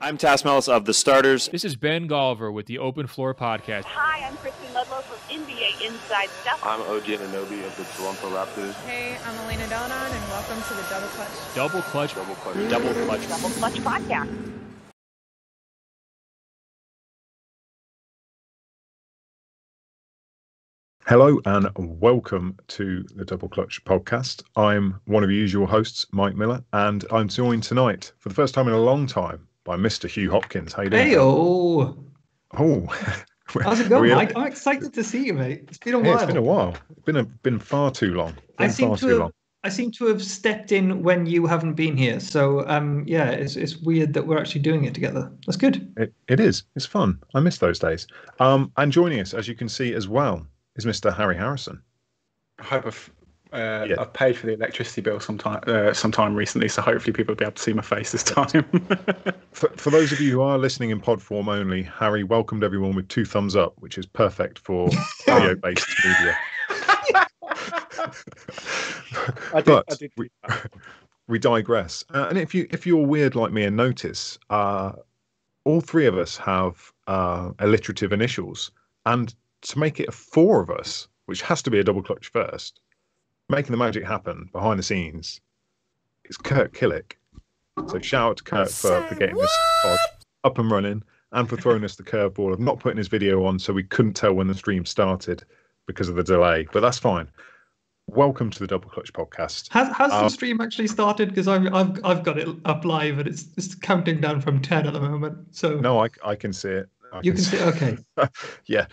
I'm Tass Mellis of The Starters. This is Ben Golliver with the Open Floor Podcast. Hi, I'm Kristen Ludlow from NBA Inside Stuff. I'm OG Anunoby of the Toronto Raptors. Hey, I'm Elena Donon, and welcome to the Double Clutch. Double Clutch. Double Clutch. Double Clutch. Double Clutch Podcast. Hello and welcome to the Double Clutch Podcast. I'm one of your usual hosts, Mike Miller, and I'm joined tonight for the first time in a long time by Mr. Huw Hopkins. How you doing? Hey-o. Oh. How's it going, Mike? I'm excited to see you, mate. It's been a while. It's been a while. It's been far too long. I seem to have stepped in when you haven't been here. So, it's weird that we're actually doing it together. That's good. It is. It's fun. I miss those days. And joining us, as you can see as well, is Mr. Harry Harrison. I hope I've paid for the electricity bill sometime recently, so hopefully people will be able to see my face this time. For those of you who are listening in pod form only, Harry welcomed everyone with 2 thumbs up, which is perfect for audio-based media. We digress. And if you're weird like me and notice, all 3 of us have alliterative initials, and to make it 4 of us, which has to be a double clutch first, making the magic happen behind the scenes, is Kurt Killick. So shout out to Kurt for getting this pod up and running and for throwing us the curveball of not putting his video on so we couldn't tell when the stream started because of the delay. But that's fine. Welcome to the Double Clutch Podcast. Has the stream actually started? Because I've got it up live and it's counting down from 10 at the moment. So no, I can see it. You can see, okay. Yeah.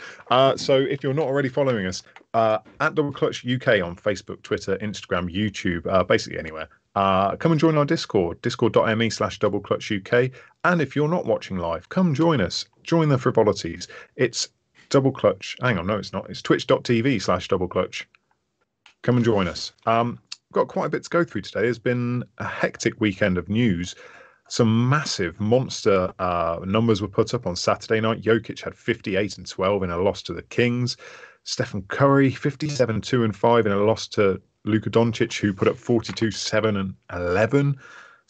So if you're not already following us, at Double Clutch UK on Facebook, Twitter, Instagram, YouTube, basically anywhere, come and join our Discord, discord.me/doubleclutchuk. And if you're not watching live, come join us. Join the frivolities. It's Double Clutch. Hang on, no, it's not. It's twitch.tv/doubleclutch. Come and join us. Got quite a bit to go through today. There's been a hectic weekend of news. Some massive monster numbers were put up on Saturday night. Jokic had 58 and 12 in a loss to the Kings. Stephen Curry 57, 2 and 5 in a loss to Luka Doncic, who put up 42, 7 and 11.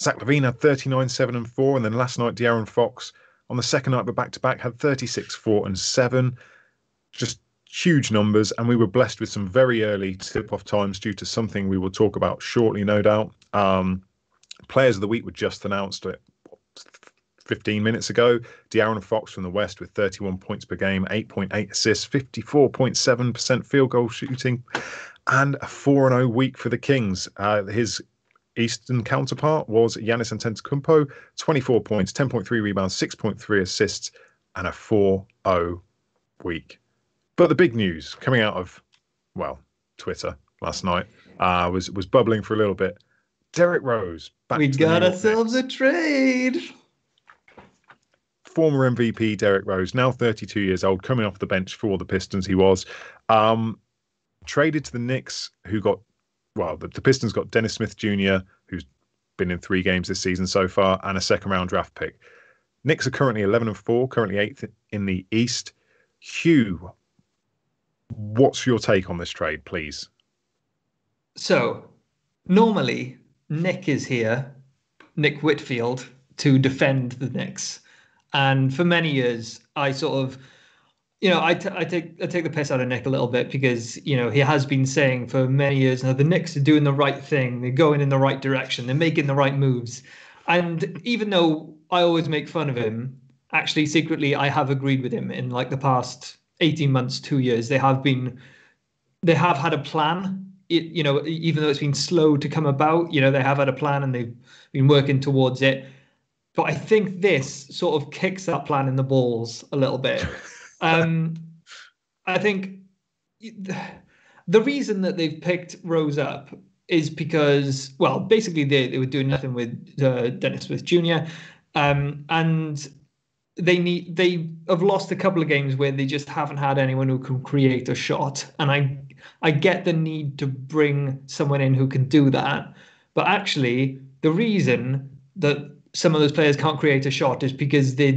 Zach LaVine had 39, 7 and 4. And then last night, De'Aaron Fox on the second night but back-to-back had 36, 4 and 7. Just huge numbers. And we were blessed with some very early tip-off times due to something we will talk about shortly, no doubt. Players of the week were just announced 15 minutes ago. De'Aaron Fox from the West with 31 points per game, 8.8 assists, 54.7% field goal shooting, and a 4-0 week for the Kings. His Eastern counterpart was Giannis Antetokounmpo, 24 points, 10.3 rebounds, 6.3 assists, and a 4-0 week. But the big news coming out of, Twitter last night was bubbling for a little bit. Derrick Rose. We got ourselves a trade. Former MVP Derrick Rose, now 32 years old, coming off the bench for the Pistons. He was traded to the Knicks, the Pistons got Dennis Smith Jr., who's been in 3 games this season so far, and a second-round draft pick. Knicks are currently 11 and 4, currently 8th in the East. Huw, what's your take on this trade, please? So, normally, Nick is here, Nick Whitfield, to defend the Knicks. And for many years, I sort of, I take the piss out of Nick a little bit because, he has been saying for many years now, the Knicks are doing the right thing. They're going in the right direction. They're making the right moves. And even though I always make fun of him, actually, secretly, I have agreed with him in like the past 18 months, 2 years. They have had a plan. Even though it's been slow to come about, they have had a plan and they've been working towards it. But I think this sort of kicks that plan in the balls a little bit. I think the reason that they've picked Rose up is because, basically they were doing nothing with Dennis Smith Jr. And they have lost a couple of games where they just haven't had anyone who can create a shot. And I get the need to bring someone in who can do that. But actually, the reason that some of those players can't create a shot is because they're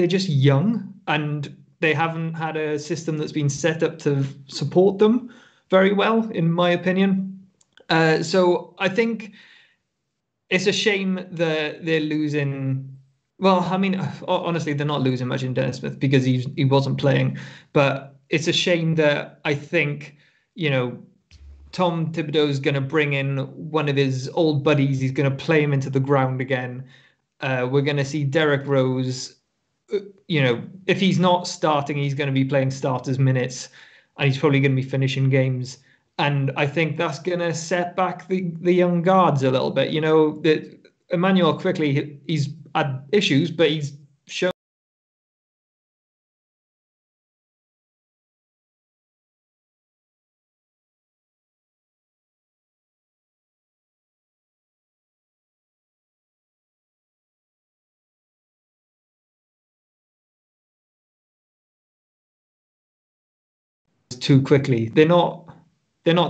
just young and they haven't had a system that's been set up to support them very well, in my opinion. So I think it's a shame that they're losing Well, I mean, honestly, they're not losing much in Dennis Smith because he wasn't playing. But it's a shame that I think, you know, Tom Thibodeau is going to bring in one of his old buddies. He's going to play him into the ground again. We're going to see Derrick Rose. You know, if he's not starting, he's going to be playing starters minutes, and he's probably going to be finishing games. And I think that's going to set back the young guards a little bit. You know, that Emmanuel quickly, he's had issues, but he's shown too quickly. They're not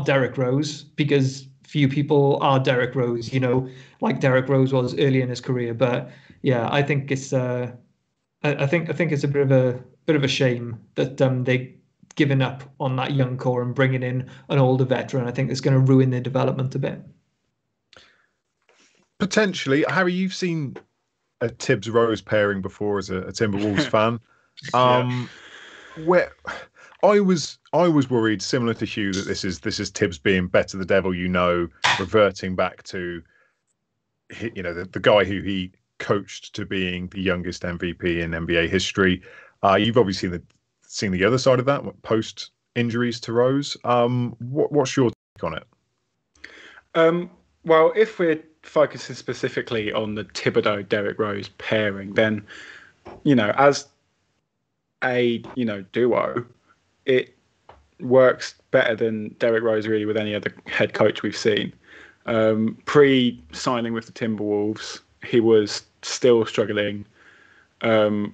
Derrick Rose because few people are Derrick Rose, you know, like Derrick Rose was early in his career. But yeah, I think it's I think it's a bit of a shame that they given up on that young core and bringing in an older veteran. I think it's going to ruin their development a bit. Potentially. Harry, you've seen a Tibbs Rose pairing before as a Timberwolves fan. Where I was worried, similar to Huw, that this is Tibbs being better the devil you know, reverting back to the guy who he coached to being the youngest MVP in NBA history. You've obviously seen the other side of that post injuries to Rose. What's your take on it? Well, if we're focusing specifically on the Thibodeau Derrick Rose pairing, then as a duo, it works better than Derrick Rose really with any other head coach we've seen. Pre-signing with the Timberwolves, he was still struggling to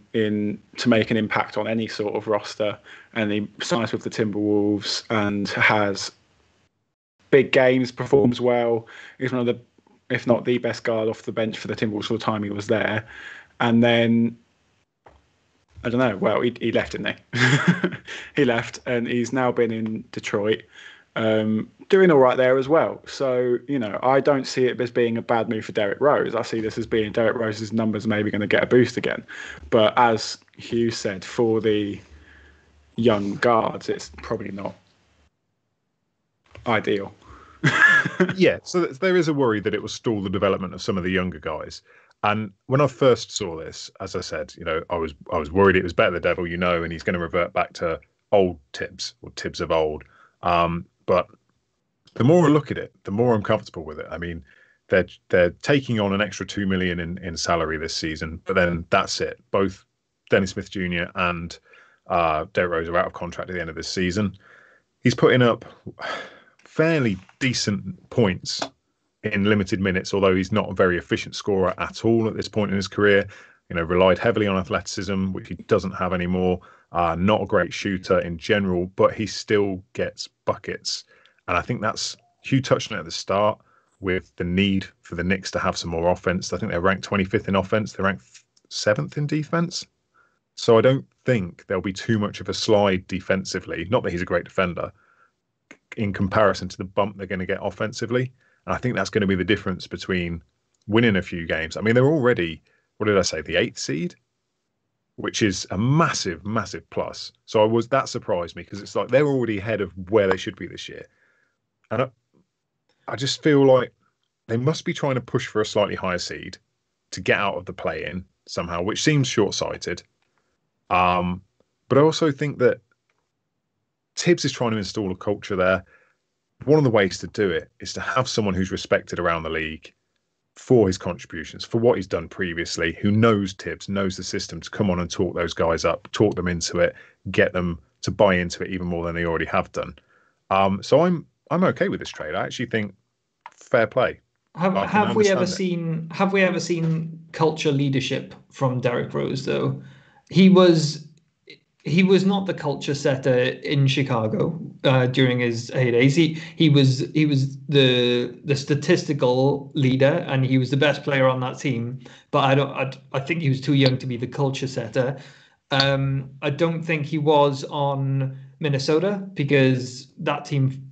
make an impact on any sort of roster, and he signs with the Timberwolves and has big games, performs well. He's one of the, if not the best guard off the bench for the Timberwolves for the time he was there. And then, I don't know, well, he left, didn't he? He left, and he's now been in Detroit, doing all right there as well. So, I don't see it as being a bad move for Derrick Rose. I see this as being Derrick Rose's numbers maybe going to get a boost again. But as Huw said, for the young guards, it's probably not ideal. Yeah, so there is a worry that it will stall the development of some of the younger guys. And when I first saw this, as I said, I was worried it was better the devil, and he's going to revert back to old Tibbs or Tibbs of old. But the more I look at it, the more I'm comfortable with it. I mean, they're taking on an extra $2 million in salary this season, but then that's it. Both Dennis Smith Jr. and Derrick Rose are out of contract at the end of this season. He's putting up fairly decent points in limited minutes, although he's not a very efficient scorer at all at this point in his career. Relied heavily on athleticism, which he doesn't have anymore. Not a great shooter in general, but he still gets buckets. And I think that's, Huw touched on it at the start, with the need for the Knicks to have some more offense. I think they're ranked 25th in offense. They're ranked 7th in defense. So I don't think there'll be too much of a slide defensively. Not that he's a great defender in comparison to the bump they're going to get offensively. And I think that's going to be the difference between winning a few games. I mean, they're already, what did I say, the 8th seed, which is a massive, massive plus. So that surprised me, because it's like they're already ahead of where they should be this year. And I just feel like they must be trying to push for a slightly higher seed to get out of the play-in somehow, which seems short-sighted. But I also think that Tibbs is trying to install a culture there. One of the ways to do it is to have someone who's respected around the league for his contributions, for what he's done previously, who knows Tibbs, knows the system, to come on and talk those guys up, talk them into it, get them to buy into it even more than they already have done. So I'm okay with this trade. I actually think fair play. Have we ever seen culture leadership from Derrick Rose though? He was not the culture setter in Chicago during his heydays. He was the statistical leader, and he was the best player on that team. But I think he was too young to be the culture setter. I don't think he was on Minnesota, because that team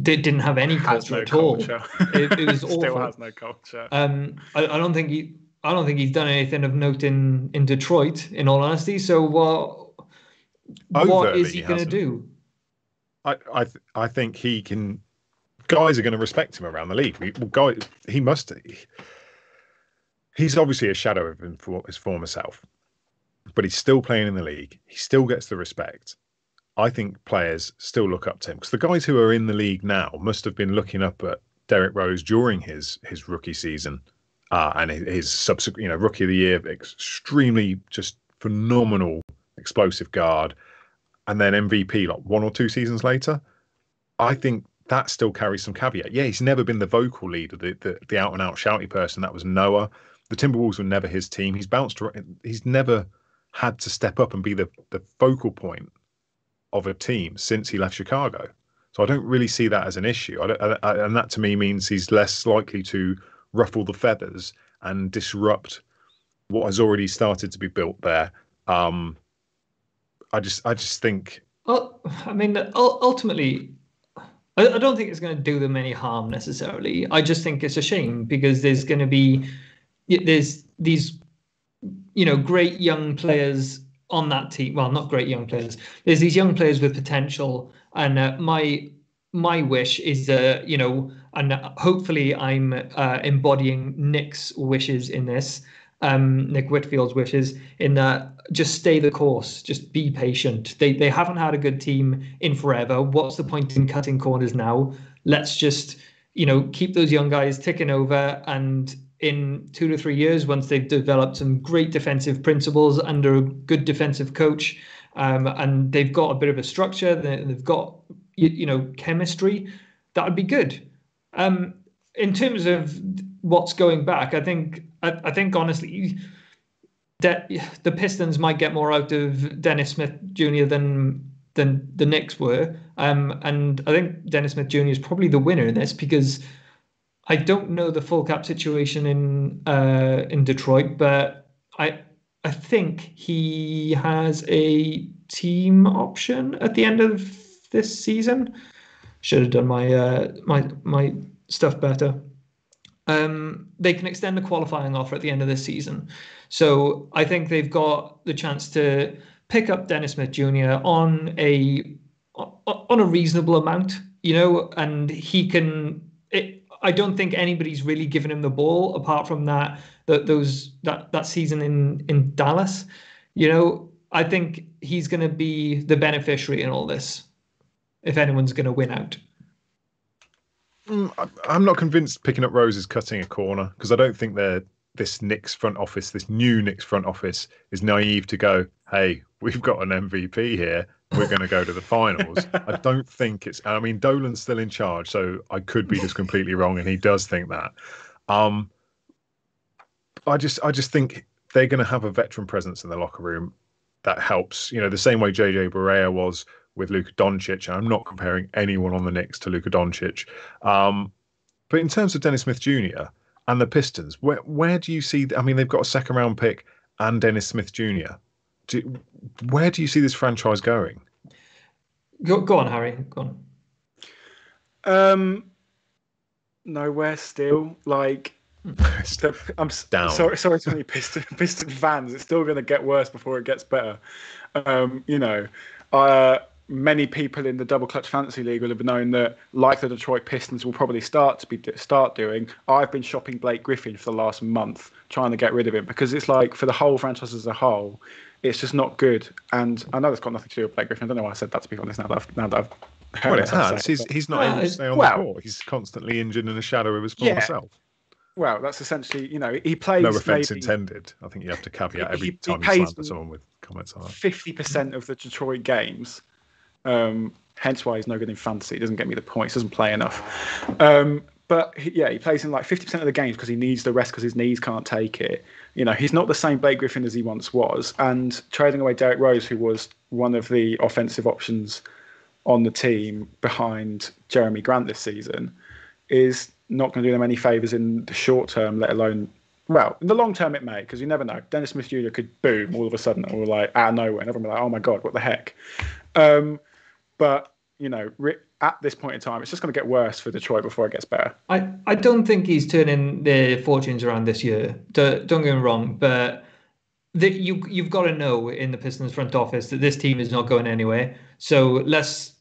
didn't have any culture at all. It was awful. Still has no culture. I don't think I don't think he's done anything of note in Detroit, in all honesty. So what Overtly, is he going to hasn't. do? I think he can. Guys are going to respect him around the league. He must. He's obviously a shadow of his former self, but he's still playing in the league. He still gets the respect. I think players still look up to him because the guys who are in the league now must have been looking up at Derrick Rose during his rookie season and his subsequent, rookie of the year, extremely just phenomenal, explosive guard, and then MVP like 1 or 2 seasons later. I think that still carries some caveat. Yeah, he's never been the vocal leader, the out and out shouty person. That was Noah. The Timberwolves were never his team. He's never had to step up and be the focal point of a team since he left Chicago. So I don't really see that as an issue. And that to me means he's less likely to ruffle the feathers and disrupt what has already started to be built there. I just think. Well, I mean, ultimately, I don't think it's going to do them any harm necessarily. I just think it's a shame because there's these, great young players on that team. Well, not great young players. There's these young players with potential, and my wish is, and hopefully I'm embodying Nick's wishes in this. Nick Whitfield's wishes in that just stay the course, just be patient. They haven't had a good team in forever. What's the point in cutting corners now? Let's just keep those young guys ticking over, and in 2 to 3 years, once they've developed some great defensive principles under a good defensive coach, and they've got a bit of a structure, they've got chemistry, that would be good. In terms of what's going back, I think honestly that the Pistons might get more out of Dennis Smith Jr. than the Knicks were, and I think Dennis Smith Jr. is probably the winner in this because I don't know the full cap situation in Detroit, but I think he has a team option at the end of this season. Should have done my stuff better. They can extend the qualifying offer at the end of this season. So I think they've got the chance to pick up Dennis Smith Jr. on a reasonable amount, and he can. I don't think anybody's really given him the ball apart from that season in Dallas. I think he's going to be the beneficiary in all this, if anyone's going to win out. I'm not convinced picking up Rose is cutting a corner because I don't think this new Knicks front office is naive to go, hey, we've got an MVP here. We're going to go to the finals. I don't think it's. I mean, Dolan's still in charge, so I could be just completely wrong, and he does think that. I just think they're going to have a veteran presence in the locker room that helps. The same way JJ Barea was with Luka Doncic. I'm not comparing anyone on the Knicks to Luka Doncic, but in terms of Dennis Smith Jr. and the Pistons, where do you see? I mean, they've got a second round pick and Dennis Smith Jr. Where do you see this franchise going? Go on, Harry. Go on. Nowhere still. Like, I'm down. Sorry to any Piston fans. It's still going to get worse before it gets better. Many people in the Double Clutch Fantasy League will have known that, like the Detroit Pistons will probably start doing. I've been shopping Blake Griffin for the last month, trying to get rid of him because it's like for the whole franchise as a whole, it's just not good. And I know it's got nothing to do with Blake Griffin. I don't know why I said that, to be honest. Now that I've heard well, it has. He's not able to stay on the court. He's constantly injured in a shadow of his former self. Well, that's essentially, he plays. No offense intended. I think you have to caveat every time you slander someone with comments like that. 50% of the Detroit games. Hence why he's no good in fantasy. He doesn't get me the points. Doesn't play enough. But he plays in like 50% of the games because he needs the rest because his knees can't take it. He's not the same Blake Griffin as he once was. And trading away Derrick Rose, who was one of the offensive options on the team behind Jeremy Grant this season, is not going to do them any favours in the short term, let alone, well, in the long term it may, because you never know. Dennis Smith Jr. could boom all of a sudden, or like out of nowhere, and everyone will be like, oh my God, what the heck? But, at this point in time, it's just going to get worse for Detroit before it gets better. I don't think he's turning their fortunes around this year. Don't get me wrong, but you've got to know in the Pistons front office that this team is not going anywhere. So let's,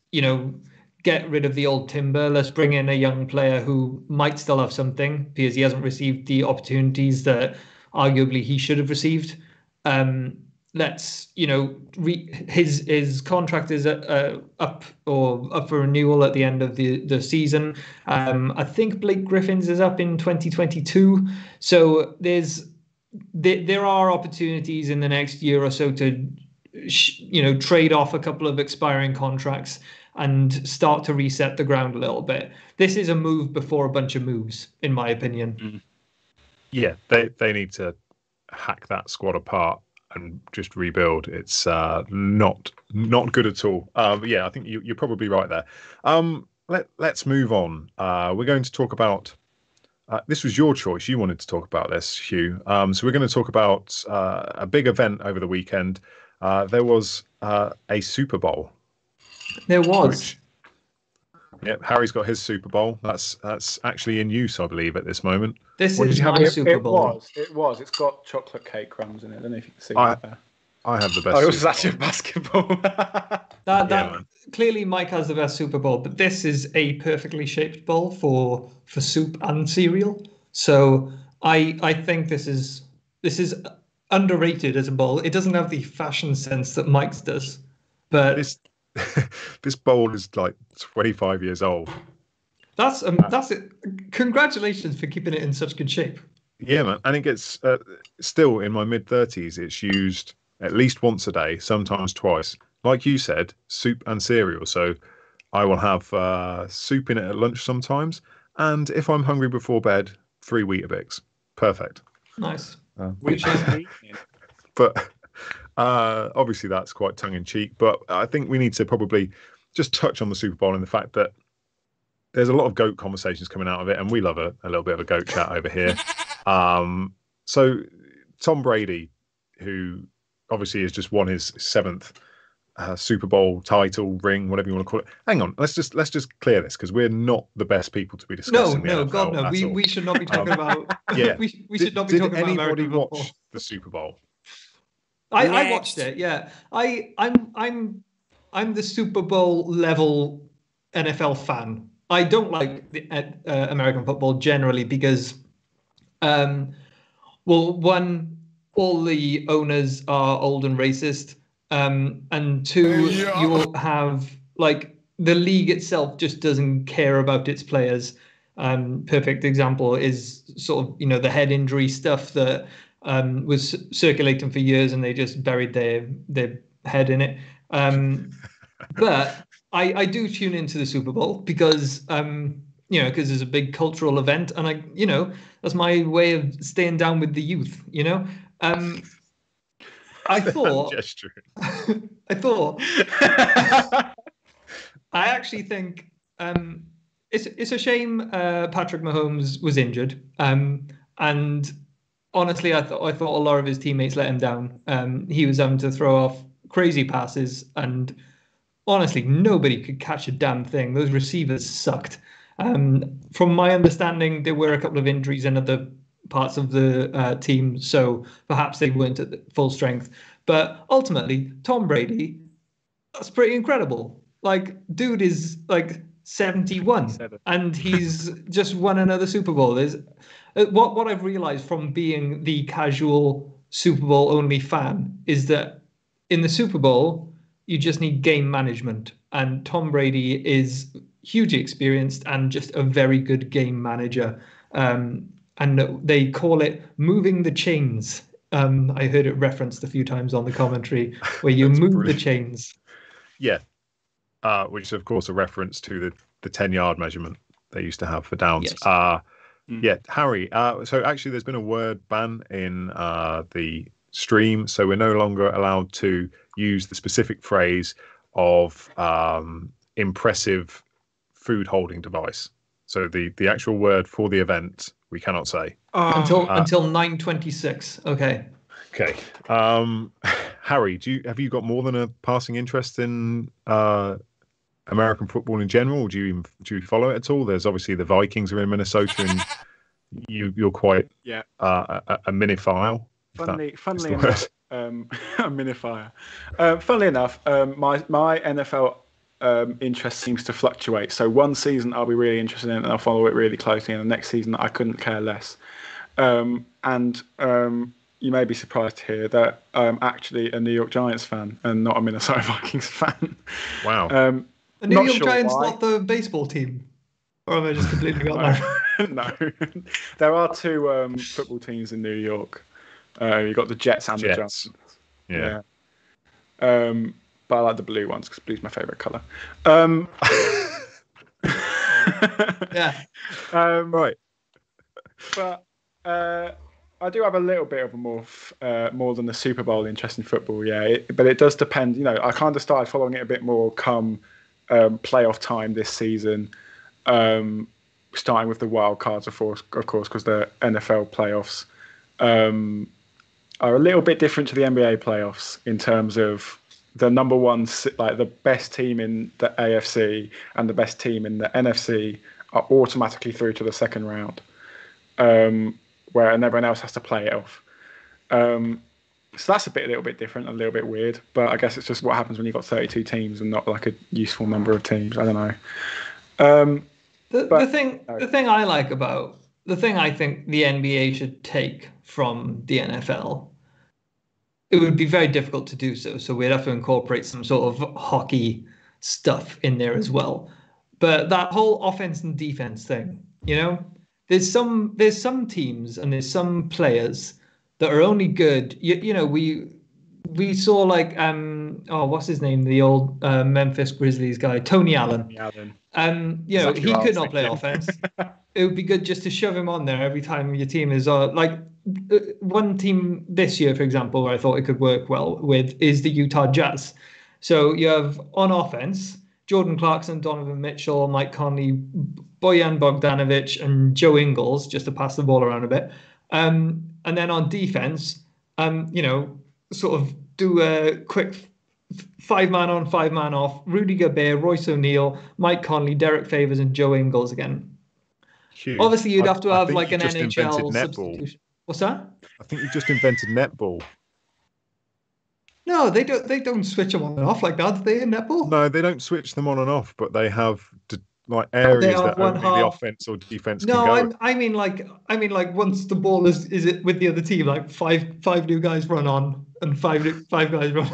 get rid of the old timber. Let's bring in a young player who might still have something because he hasn't received the opportunities that arguably he should have received. Let's, his contract is up for renewal at the end of the season. I think Blake Griffin's is up in 2022. So there are opportunities in the next year or so to, trade off a couple of expiring contracts and start to reset the ground a little bit. This is a move before a bunch of moves, in my opinion. Yeah, they need to hack that squad apart and just rebuild. It's not good at all. But yeah, I think you're probably right there. Let's move on. We're going to talk about. This was your choice. You wanted to talk about this, Huw. So we're going to talk about a big event over the weekend. There was a Super Bowl. There was. Yep, Harry's got his Super Bowl. That's actually in use, I believe, at this moment. This is my Super Bowl. It was. It's got chocolate cake crumbs in it. I don't know if you can see that there. I have the best. Oh, it was actually basketball. that clearly Mike has the best Super Bowl, but this is a perfectly shaped bowl for soup and cereal. So I think this is underrated as a bowl. It doesn't have the fashion sense that Mike's does, but this bowl is like 25 years old. That's it. Congratulations for keeping it in such good shape. Yeah, man. And it gets still in my mid-30s. It's used at least once a day, sometimes twice. Like you said, soup and cereal. So I will have soup in it at lunch sometimes. And if I'm hungry before bed, 3 Weetabix. Perfect. Nice. But obviously that's quite tongue-in-cheek. But I think we need to probably just touch on the Super Bowl and the fact that there's a lot of GOAT conversations coming out of it. And we love a little bit of a GOAT chat over here. So Tom Brady, who obviously has just won his 7th Super Bowl title, ring, whatever you want to call it. Hang on, let's just clear this because we're not the best people to be discussing. No, God, no. We should not be talking about. Yeah, we should not be talking about anybody American watch football. the Super Bowl? I watched it. Yeah, I'm the Super Bowl level NFL fan. I don't like the, American football generally because, one, all the owners are old and racist, and two, you will have like the league itself just doesn't care about its players. Perfect example is sort of the head injury stuff that was circulating for years, and they just buried their head in it. But I do tune into the Super Bowl because because it's a big cultural event, and that's my way of staying down with the youth. I thought. I actually think it's a shame Patrick Mahomes was injured, and honestly, I thought a lot of his teammates let him down. He was having to throw off crazy passes, and honestly, nobody could catch a damn thing. Those receivers sucked. From my understanding, there were a couple of injuries in other parts of the team, so perhaps they weren't at full strength. But ultimately, Tom Brady, that's pretty incredible. Like, dude is like 71, and he's just won another Super Bowl. What I've realized from being the casual Super Bowl only fan is that in the Super Bowl, you just need game management. And Tom Brady is hugely experienced and just a very good game manager. And they call it moving the chains. I heard it referenced a few times on the commentary where you move brilliant. The chains. Yeah. Which is, of course, a reference to the 10-yard measurement they used to have for downs. Yes. Yeah, Harry. So actually, there's been a word ban in the stream, so we're no longer allowed to use the specific phrase of impressive food holding device. So the actual word for the event we cannot say until 9:26. Okay. Okay. Harry, have you got more than a passing interest in American football in general? Do you follow it at all? There's obviously the Vikings are in Minnesota, and you're quite a minifile. Funnily enough, a minifier. Funnily enough, my NFL interest seems to fluctuate. So one season I'll be really interested in it and I'll follow it really closely, and the next season I couldn't care less. You may be surprised to hear that I'm actually a New York Giants fan and not a Minnesota Vikings fan. Wow. The New York Giants, not the baseball team? Or have I just completely got that? No. There are two football teams in New York. You've got the Jets and the Giants. Yeah. But I like the blue ones because blue's my favourite colour. Yeah. Right. But I do have a little bit of a more than the Super Bowl interest in football, but it does depend. You know, I kind of started following it a bit more come playoff time this season, starting with the wild cards, of course, because the NFL playoffs are a little bit different to the NBA playoffs in terms of the number one, like the best team in the AFC and the best team in the NFC are automatically through to the second round. Where everyone else has to play it off. So that's a little bit different, a little bit weird. But I guess it's just what happens when you've got 32 teams and not like a useful number of teams. I don't know. The thing I think the NBA should take from the NFL, it would be very difficult to do so. So we'd have to incorporate some sort of hockey stuff in there as well. But that whole offense and defense thing, you know, there's some teams and there's some players that are only good. You know, we saw like what's his name, the old Memphis Grizzlies guy, Tony Allen. You know, he could not play offense. It would be good just to shove him on there every time your team is like one team this year, for example, where I thought it could work well with is the Utah Jazz. So you have on offense Jordan Clarkson, Donovan Mitchell, Mike Conley, Bojan Bogdanovic, and Joe Ingles, just to pass the ball around a bit. And then on defense, you know, sort of do a quick 5-man on, 5-man off. Rudy Gobert, Royce O'Neal, Mike Conley, Derek Favors, and Joe Ingles again. Huge. Obviously, you'd have to have like an NHL substitution. What's that? I think you just invented netball. No, they don't. They don't switch them on and off like that. Do they in netball? No, they don't switch them on and off, but they have like areas that only the offense or defense can go. No, I mean like once the ball is it with the other team, like five new guys run on and five guys run.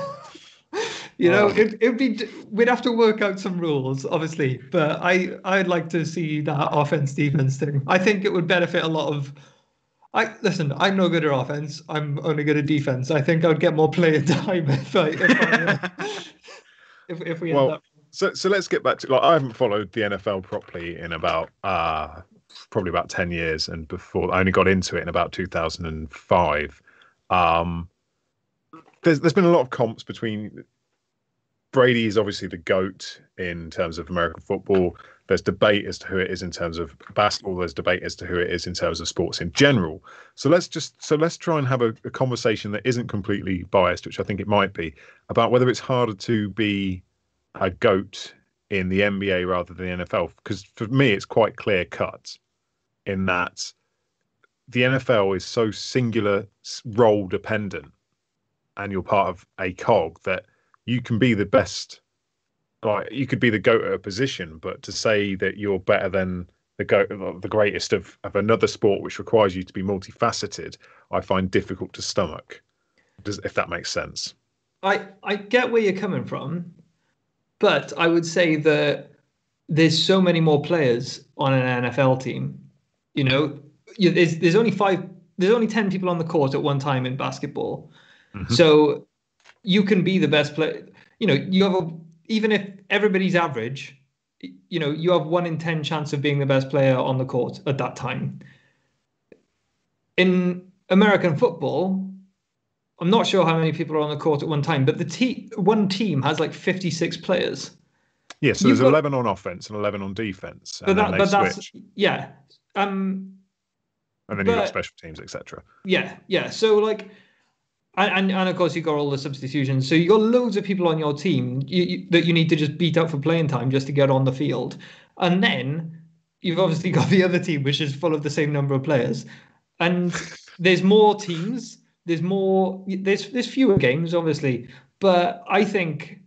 You know, it'd be, we'd have to work out some rules, obviously, but I'd like to see that offense defense thing. I think it would benefit a lot of. Listen, I'm no good at offense. I'm only good at defense. I think I'd get more playing time if we end up. So let's get back to, like, I haven't followed the NFL properly in about probably about 10 years, and before I only got into it in about 2005. There's been a lot of comps between. Brady is obviously the GOAT in terms of American football. There's debate as to who it is in terms of basketball. There's debate as to who it is in terms of sports in general. So let's try and have a conversation that isn't completely biased, which I think it might be, about whether it's harder to be a GOAT in the NBA rather than the NFL. Because for me, it's quite clear cut in that the NFL is so singular role dependent, and you're part of a cog that you can be the best. Like, you could be the GOAT at a position, but to say that you're better than the GOAT, the greatest of another sport, which requires you to be multifaceted, I find difficult to stomach. If that makes sense. I get where you're coming from, but I would say that there's so many more players on an NFL team. You know, there's only 10 people on the court at one time in basketball. Mm-hmm. So you can be the best player. You know, even if everybody's average, you know, you have 1 in 10 chance of being the best player on the court at that time. In American football, I'm not sure how many people are on the court at one time, but one team has like 56 players. Yeah, so there's 11 on offense and 11 on defense, and then they switch. Yeah. And then you've got special teams, etc. Yeah. So like, And of course you got all the substitutions. So you got loads of people on your team that you need to just beat out for playing time just to get on the field. And then you've obviously got the other team, which is full of the same number of players. And there's more teams. There's fewer games, obviously. But I think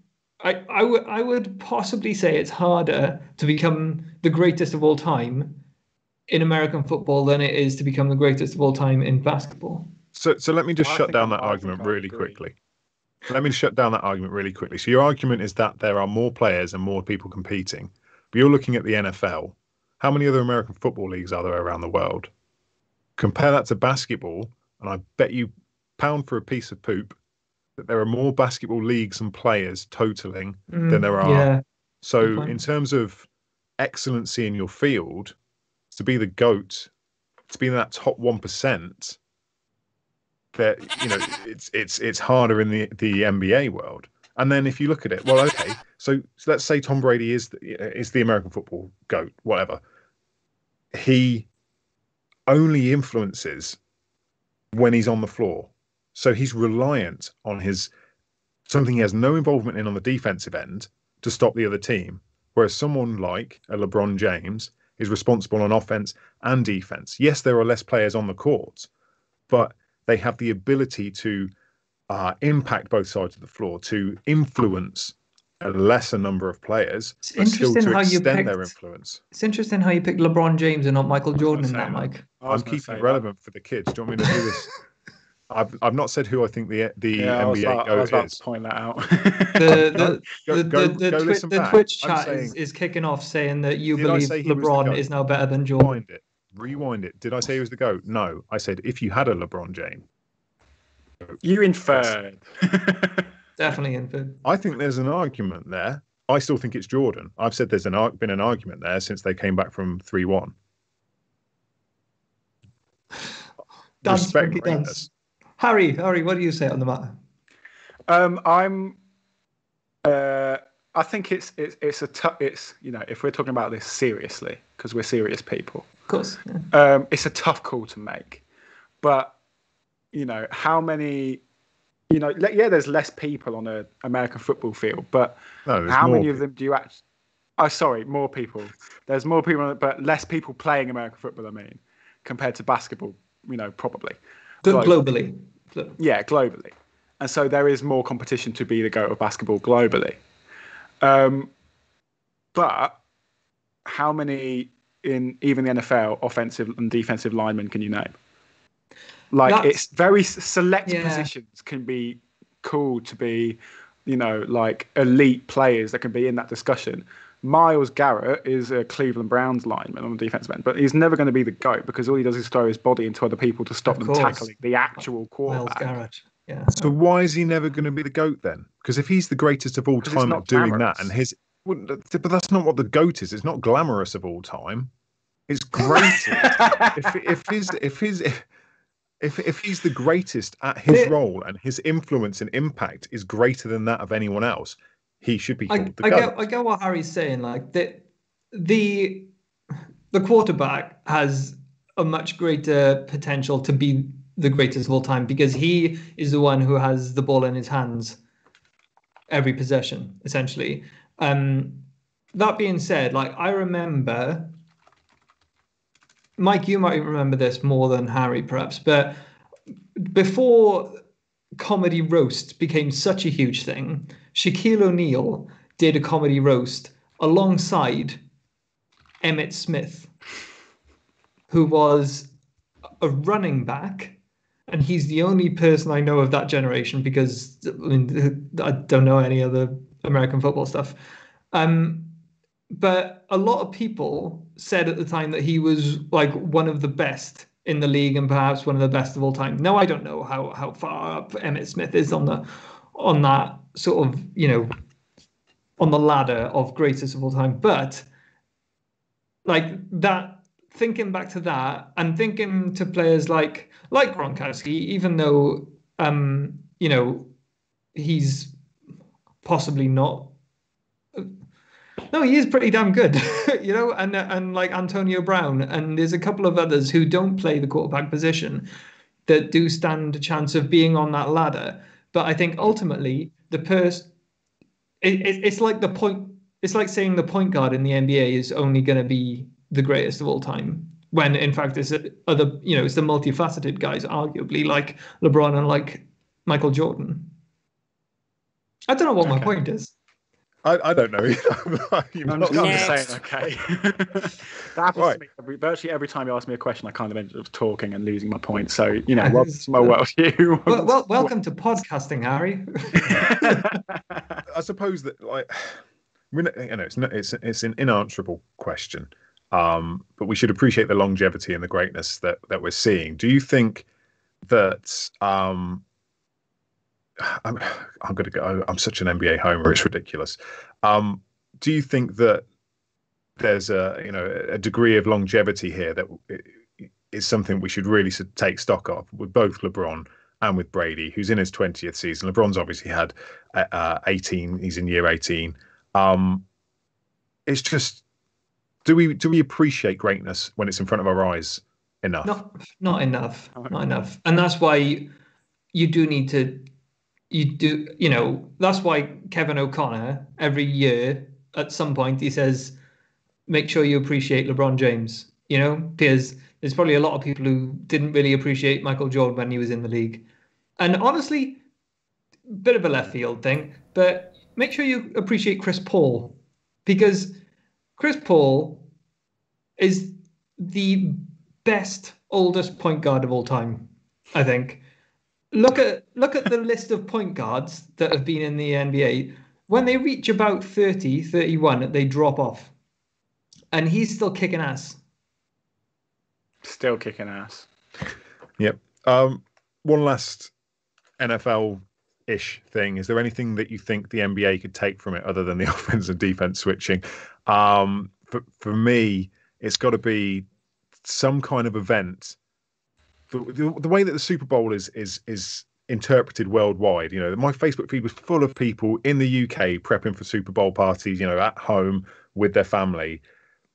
I would possibly say it's harder to become the greatest of all time in American football than it is to become the greatest of all time in basketball. So let me just shut down that argument really quickly. Let me shut down that argument really quickly. So your argument is that there are more players and more people competing, but you're looking at the NFL. How many other American football leagues are there around the world? Compare that to basketball, and I bet you pound for a piece of poop that there are more basketball leagues and players totaling than there are. Yeah. So in terms of excellency in your field, to be the GOAT, to be in that top 1%, that it's harder in the NBA world. And then if you look at it, well, okay, so let's say Tom Brady is the American football GOAT, whatever. He only influences when he's on the floor. So he's reliant on something he has no involvement in on the defensive end to stop the other team. Whereas someone like a LeBron James is responsible on offense and defense. Yes, there are less players on the court, but they have the ability to impact both sides of the floor, to influence a lesser number of players, but still to extend their influence. It's interesting how you picked LeBron James and not Michael Jordan in that, Mike. I'm keeping it relevant for the kids. Do you want me to do this? I've not said who I think the NBA GOAT is. I was about to point that out. The Twitch chat is kicking off saying that you believe LeBron is now better than Jordan. Rewind it. Did I say he was the GOAT? No. I said if you had a LeBron James. You inferred. Definitely inferred. I think there's an argument there. I still think it's Jordan. I've said there's been an argument there since they came back from 3-1. Respect greatness. Harry, what do you say on the matter? I think it's if we're talking about this seriously, because we're serious people. Of course. Yeah. It's a tough call to make, but how many? There's less people on an American football field, but how many of them do you actually? Oh, sorry, more people. There's more people, but less people playing American football. I mean, compared to basketball, probably. Globally. Yeah, globally. And so there is more competition to be the GOAT of basketball globally. But how many in even the NFL offensive and defensive linemen can you name? It's very select positions can be cool to be, like elite players that can be in that discussion. Myles Garrett is a Cleveland Browns lineman on the defensive end, but he's never going to be the GOAT because all he does is throw his body into other people to stop them tackling the actual quarterback. Myles Garrett. Yeah. So why is he never going to be the GOAT then? Because if he's the greatest of all time at doing that, and but that's not what the GOAT is. It's not glamorous of all time. It's greatest. If he's the greatest at his role and his influence and impact is greater than that of anyone else, he should be called the GOAT. I get what Harry's saying. Like the quarterback has a much greater potential to be the greatest of all time because he is the one who has the ball in his hands every possession, essentially. That being said, I remember, Mike, you might remember this more than Harry, perhaps, but before comedy roast became such a huge thing, Shaquille O'Neal did a comedy roast alongside Emmitt Smith, who was a running back. And he's the only person I know of that generation because I don't know any other American football stuff. But a lot of people said at the time that he was one of the best in the league and perhaps one of the best of all time. Now, I don't know how far up Emmitt Smith is on that sort of, on the ladder of greatest of all time. But that, thinking back to that and thinking to players like Gronkowski, even though, he's possibly not. No, he is pretty damn good, and like Antonio Brown. And there's a couple of others who don't play the quarterback position that do stand a chance of being on that ladder. But I think ultimately it's like the point. It's like saying the point guard in the NBA is only going to be the greatest of all time, when in fact it's other, it's the multifaceted guys, arguably, like LeBron and like Michael Jordan. I don't know what my point is. I don't know either. I'm just saying, okay. That happens to me virtually every time you ask me a question. I kind of end up talking and losing my point. So, welcome to my world. Welcome to podcasting, Harry. I suppose that, it's an unanswerable question, but we should appreciate the longevity and the greatness that we're seeing. Do you think that I'm going to go. I'm such an NBA homer. It's ridiculous. Do you think that there's a degree of longevity here that is something we should really take stock of with both LeBron and with Brady, who's in his 20th season? LeBron's obviously had 18. He's in year 18. It's just, do we appreciate greatness when it's in front of our eyes enough? Not enough. Not enough. And that's why you do need to. That's why Kevin O'Connor every year at some point he says, make sure you appreciate LeBron James, because there's probably a lot of people who didn't really appreciate Michael Jordan when he was in the league. And honestly, bit of a left field thing, but make sure you appreciate Chris Paul, because Chris Paul is the best, oldest point guard of all time, I think. Look at the list of point guards that have been in the NBA. When they reach about 30, 31, they drop off. And he's still kicking ass. Still kicking ass. Yep. One last NFL-ish thing. Is there anything that you think the NBA could take from it other than the offense and defense switching? For me, it's got to be some kind of event. The way that the Super Bowl is interpreted worldwide, my Facebook feed was full of people in the UK prepping for Super Bowl parties, at home with their family.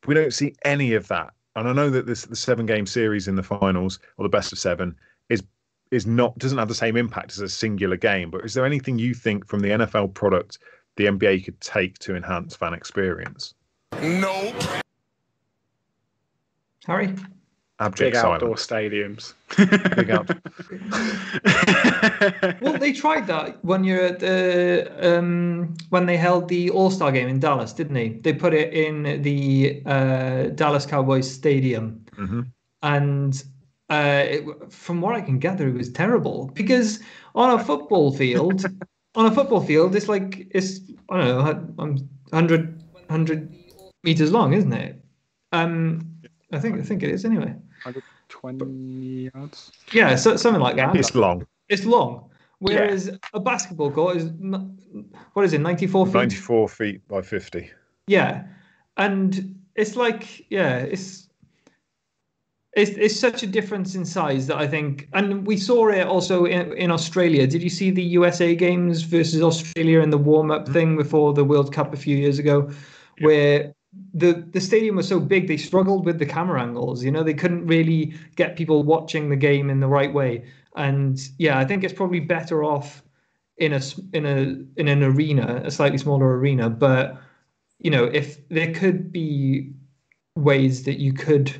We don't see any of that, and I know that the 7-game series in the finals, or the best of 7, doesn't have the same impact as a singular game. But is there anything you think from the NFL product the NBA could take to enhance fan experience? Nope. Harry? Abject big outdoor silence. stadiums. Big out. Well, they tried that one year at when they held the All-Star game in Dallas, didn't they? They put it in the Dallas Cowboys stadium, and from what I can gather, it was terrible because on a football field, it's like I don't know, 100 meters long, isn't it? I think it is anyway. 120 yards. Yeah, so something like that. It's long. It's long. Whereas a basketball court is, what is it, 94 feet? 94 feet by 50. Yeah, and it's like, it's such a difference in size that I think, and we saw it also in Australia. Did you see the USA games versus Australia in the warm-up thing before the World Cup a few years ago, where the stadium was so big they struggled with the camera angles. They couldn't really get people watching the game in the right way. And I think it's probably better off in an arena, a slightly smaller arena. But if there could be ways that you could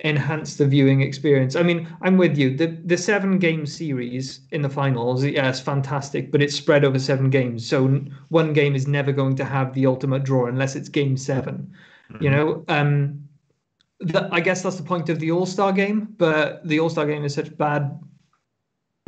enhance the viewing experience. I mean, I'm with you. The 7-game series in the finals, it's fantastic, but it's spread over 7 games. So one game is never going to have the ultimate draw unless it's game 7. I guess that's the point of the All-Star game, but the All-Star game is such bad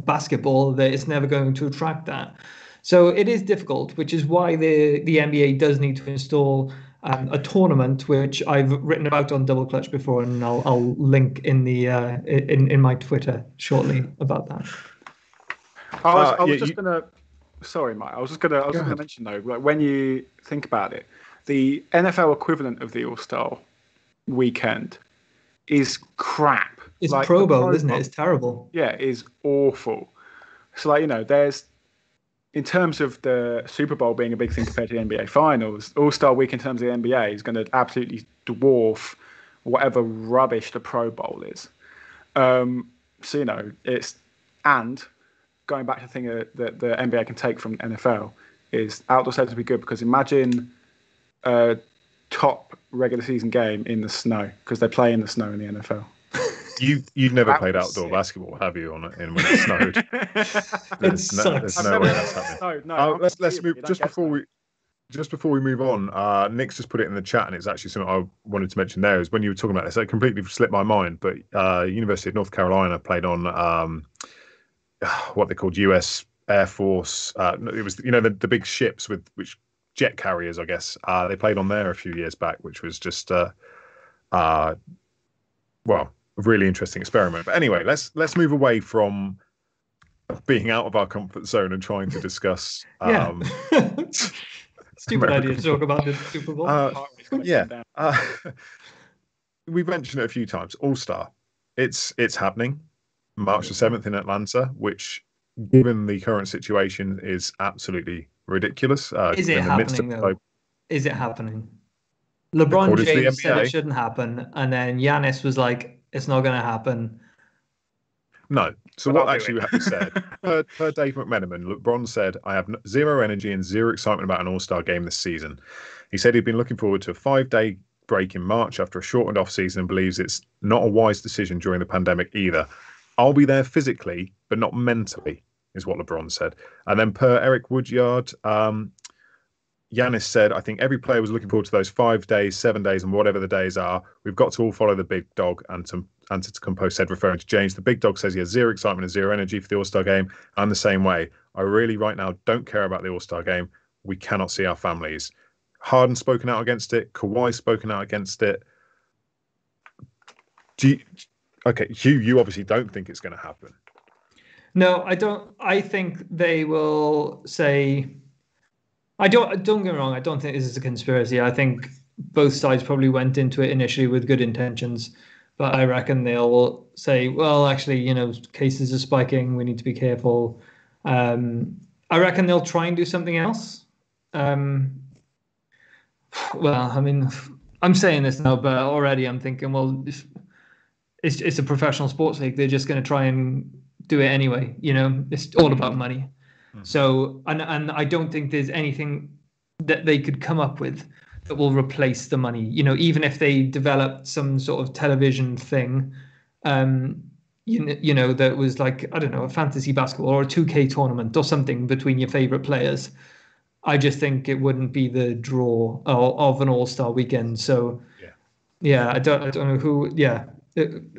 basketball that it's never going to attract that. So it is difficult, which is why the NBA does need to install a tournament, which I've written about on Double Clutch before, and I'll link in the in my Twitter shortly about that. I was just gonna. Sorry, Mike. I was just gonna mention though, like when you think about it, the NFL equivalent of the All-Star weekend is crap. It's like Pro Bowl, isn't it? It's terrible. Yeah, it is awful. So there's. In terms of the Super Bowl being a big thing compared to the NBA Finals, All-Star Week in terms of the NBA is going to absolutely dwarf whatever rubbish the Pro Bowl is. So, it's, and going back to the thing that the NBA can take from NFL is outdoor stadiums would be good, because imagine a top regular season game in the snow, because they play in the snow in the NFL. You've never That played was outdoor sick. basketball, have you? When it snowed, there's sucks. no way that's happening. No, Let's move just before we move on. Nick's just put it in the chat, and it's actually something I wanted to mention there. Is when you were talking about this, it completely slipped my mind. But University of North Carolina played on what they called U.S. Air Force. It was the big ships with which jet carriers, I guess. They played on there a few years back, which was just a really interesting experiment. But anyway, let's move away from being out of our comfort zone and trying to discuss. Stupid idea to talk about the Super Bowl. We've mentioned it a few times. All-Star, it's happening March the 7th in Atlanta, which, given the current situation, is absolutely ridiculous. Is it happening though? Is it happening? LeBron James said it shouldn't happen, and then Giannis was like, "It's not going to happen." No. So what actually was said, per Dave McMenamin, LeBron said, "I have zero energy and zero excitement about an All-Star game this season." He said he'd been looking forward to a 5-day break in March after a shortened off-season and believes it's not a wise decision during the pandemic either. "I'll be there physically, but not mentally," is what LeBron said. And then per Eric Woodyard, Giannis said, "I think every player was looking forward to those 5 days, 7 days, and whatever the days are. We've got to all follow the big dog." And Antetokounmpo said, referring to James, "The big dog says he has zero excitement and zero energy for the All-Star game. I'm the same way. I really right now don't care about the All-Star game. We cannot see our families." Harden spoken out against it. Kawhi spoken out against it. Huw, you obviously don't think it's going to happen. No, I don't. I think they will say. Don't get me wrong. I don't think this is a conspiracy. I think both sides probably went into it initially with good intentions, but I reckon they'll say, "Well, actually, cases are spiking. We need to be careful." I reckon they'll try and do something else. Well, I mean, I'm saying this now, but already I'm thinking, well, it's a professional sports league. They're just going to try and do it anyway. It's all about money. So, and I don't think there's anything that they could come up with that will replace the money. Even if they developed some sort of television thing, that was like, I don't know, a fantasy basketball or a 2K tournament or something between your favorite players. I just think it wouldn't be the draw of an All-Star weekend. So, I don't know who. Yeah.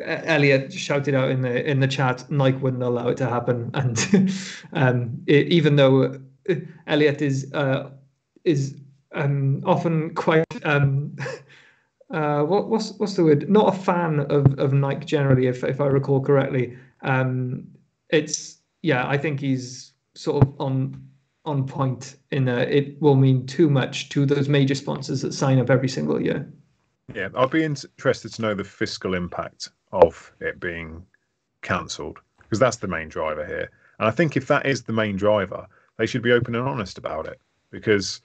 Elliot shouted out in the chat, Nike wouldn't allow it to happen, and even though Elliot is often quite what's the word? Not a fan of Nike generally, if I recall correctly. I think he's sort of on point in that it will mean too much to those major sponsors that sign up every single year. Yeah, I'd be interested to know the fiscal impact of it being cancelled, because that's the main driver here. And I think if that is the main driver, they should be open and honest about it, because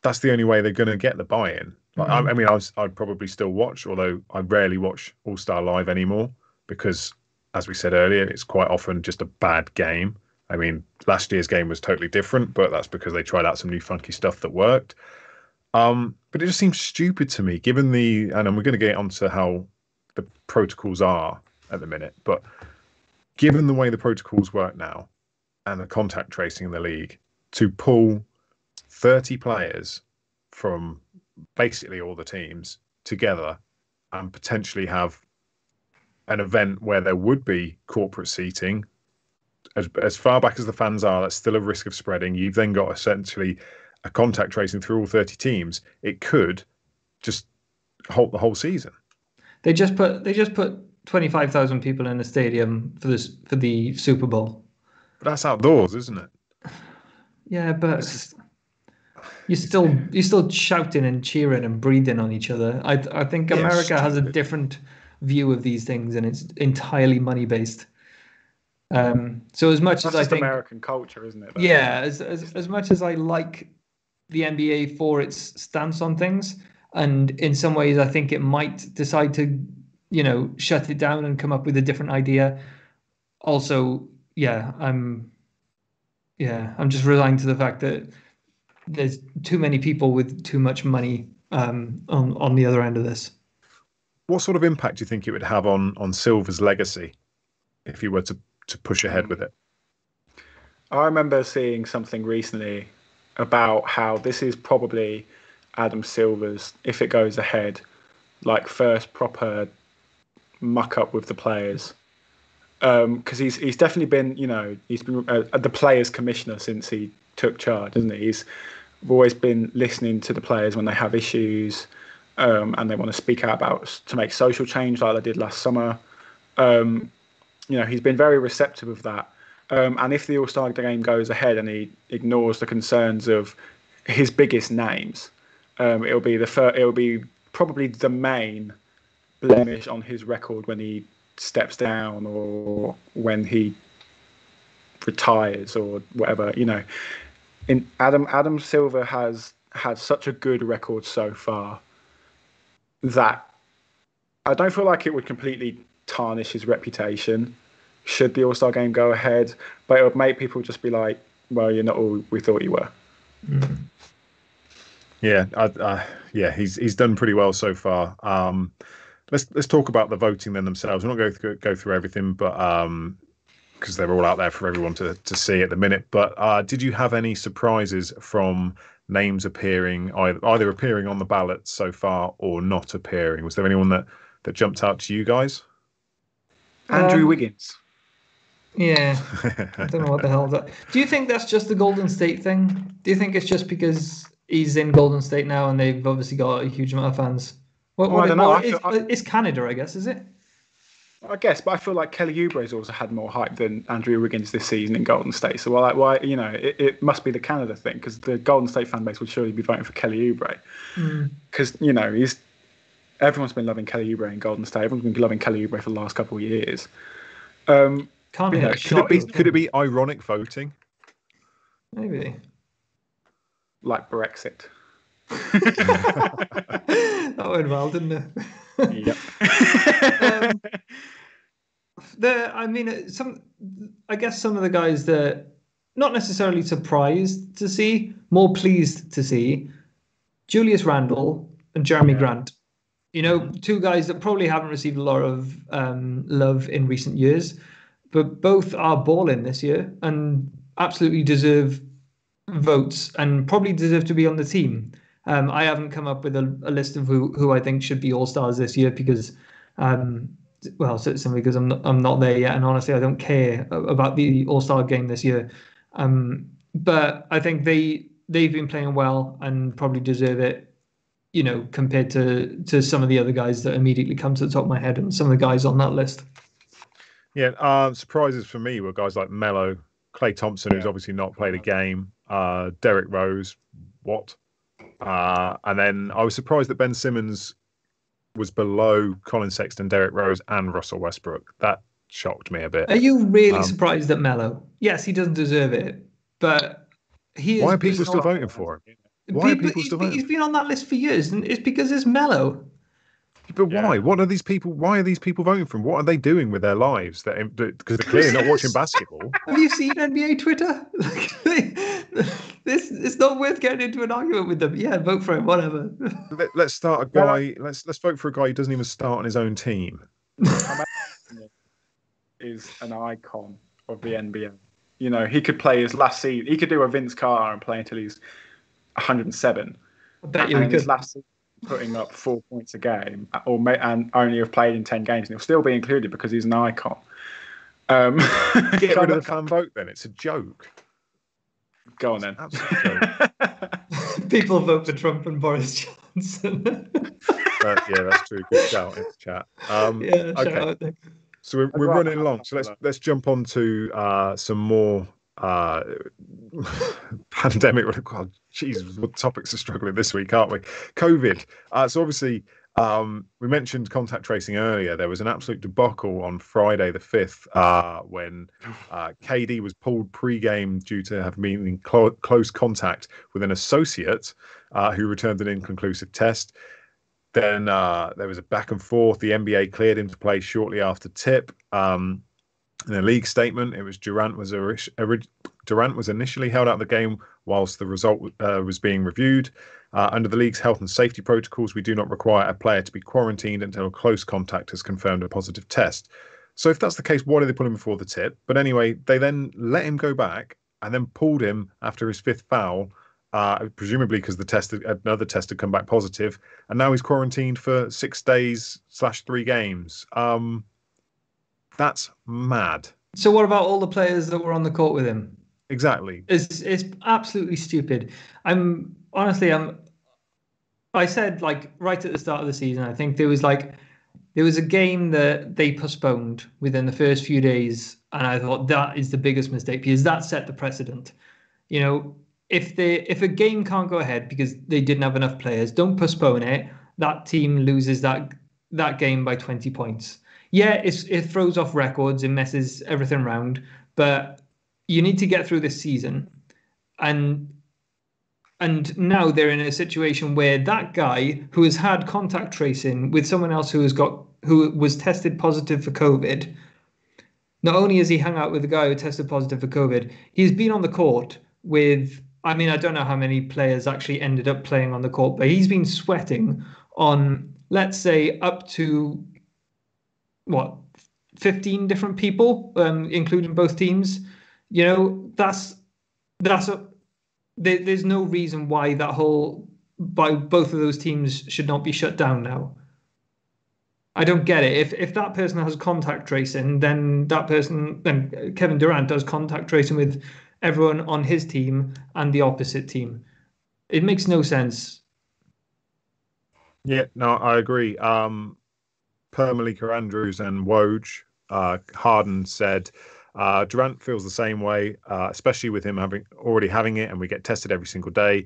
that's the only way they're going to get the buy-in. I mean, I'd probably still watch, although I rarely watch All-Star Live anymore, because, as we said earlier, it's quite often just a bad game. I mean, last year's game was totally different, but that's because they tried out some new funky stuff that worked. But it just seems stupid to me, given and we're going to get onto how the protocols are at the minute, but given the way the protocols work now and the contact tracing in the league, to pull 30 players from basically all the teams together and potentially have an event where there would be corporate seating, as far back as the fans are, that's still a risk of spreading. You've then got essentially a contact tracing through all 30 teams. It could just halt the whole season. They just put 25,000 people in the stadium for the Super Bowl. But that's outdoors, isn't it? Yeah, but you're still shouting and cheering and breathing on each other. I think America has a different view of these things, and it's entirely money based. So as much as I think American culture, isn't it? Yeah, as much as I like the NBA for its stance on things, and in some ways I think it might decide to, shut it down and come up with a different idea. also, I'm just resigned to the fact that there's too many people with too much money on the other end of this. What sort of impact do you think it would have on Silver's legacy if you were to push ahead with it? I remember seeing something recently about how this is probably Adam Silver's, if it goes ahead, like first proper muck up with the players. Because he's definitely been, he's been the players commissioner since he took charge, isn't he? He's always been listening to the players when they have issues, and they want to speak out to make social change like they did last summer. He's been very receptive of that. And if the All-Star game goes ahead and he ignores the concerns of his biggest names, it'll be probably the main blemish on his record when he steps down or when he retires or whatever. Adam Silver has had such a good record so far that I don't feel like it would completely tarnish his reputation should the All-Star game go ahead, but it would make people just be like, well, you're not all we thought you were. Yeah, he's done pretty well so far. Let's talk about the voting then themselves. We're not going to go through everything, but because they're all out there for everyone to see at the minute. But did you have any surprises from names appearing, either appearing on the ballot so far or not appearing? Was there anyone that jumped out to you guys? Andrew Wiggins. Yeah, I don't know what the hell that. Do you think that's just the Golden State thing? Do you think it's just because he's in Golden State now and they've obviously got a huge amount of fans? I don't know. It's Canada, I guess, is it? I guess, but I feel like Kelly Oubre's also had more hype than Andrew Wiggins this season in Golden State. So, why? It must be the Canada thing, because the Golden State fan base would surely be voting for Kelly Oubre, because everyone's been loving Kelly Oubre in Golden State. Everyone's been loving Kelly Oubre for the last couple of years. Could it be ironic voting? Maybe. Like Brexit. That went well, didn't it? Yep. I guess some of the guys that not necessarily surprised to see, more pleased to see, Julius Randle and Jeremy Grant. Two guys that probably haven't received a lot of love in recent years, but both are balling this year and absolutely deserve votes and probably deserve to be on the team. I haven't come up with a list of who I think should be All-Stars this year because, simply because I'm not there yet, and honestly, I don't care about the All-Star game this year. But I think they've been playing well and probably deserve it, compared to some of the other guys that immediately come to the top of my head and some of the guys on that list. Yeah, surprises for me were guys like Melo, Klay Thompson, who's obviously not played a game, Derrick Rose, and then I was surprised that Ben Simmons was below Colin Sexton, Derrick Rose, and Russell Westbrook. That shocked me a bit. Are you really surprised at Melo? Yes, he doesn't deserve it, but he is. Why are people still voting for him? He's been on that list for years, and it's because it's Melo. But why? What are these people? Why are these people voting for him? What are they doing with their lives? Because they're clearly not watching basketball. Have you seen NBA Twitter? It's not worth getting into an argument with them. Yeah, vote for him. Whatever. Let's start a guy. Let's vote for a guy who doesn't even start on his own team. Is an icon of the NBA. He could play his last season. He could do a Vince Carter and play until he's 107. I bet you he could. Last season, putting up 4 points a game, and only have played in 10 games, and he'll still be included because he's an icon. Get rid of the fan vote, then. It's a joke. Go on then. People vote for Trump and Boris Johnson. Yeah, that's true. Good shout in the chat. Okay. So we're running long. So let's jump on to some more pandemic. God, Jesus, what topics are struggling this week, aren't we? COVID. So obviously, we mentioned contact tracing earlier. There was an absolute debacle on Friday the 5th when KD was pulled pre-game due to have been in close contact with an associate who returned an inconclusive test. Then there was a back and forth. The NBA cleared him to play shortly after tip. In a league statement, it was Durant was initially held out of the game whilst the result was being reviewed. Under the league's health and safety protocols, we do not require a player to be quarantined until a close contact has confirmed a positive test. So if that's the case, why did they put him before the tip? But anyway, they then let him go back and then pulled him after his fifth foul, presumably because another test had come back positive, and now he's quarantined for 6 days/3 games. That's mad. So what about all the players that were on the court with him? Exactly. It's absolutely stupid. I said, like, right at the start of the season, I think there was a game that they postponed within the first few days, and I thought that is the biggest mistake because that set the precedent. You know, if a game can't go ahead because they didn't have enough players, don't postpone it. That team loses that game by 20 points. Yeah, it throws off records, it messes everything around, but you need to get through this season. And now they're in a situation where that guy who has had contact tracing with someone else who was tested positive for COVID, not only has he hung out with the guy who tested positive for COVID, he's been on the court with, I mean, I don't know how many players actually ended up playing on the court, but he's been sweating on, let's say, up to 15 different people, including both teams. You know, there's no reason why both of those teams should not be shut down now. I don't get it. If that person has contact tracing, then Kevin Durant does contact tracing with everyone on his team and the opposite team. It makes no sense. Yeah, no, I agree. Malika Andrews and Woj, Harden said Durant feels the same way, especially with him already having it, and we get tested every single day.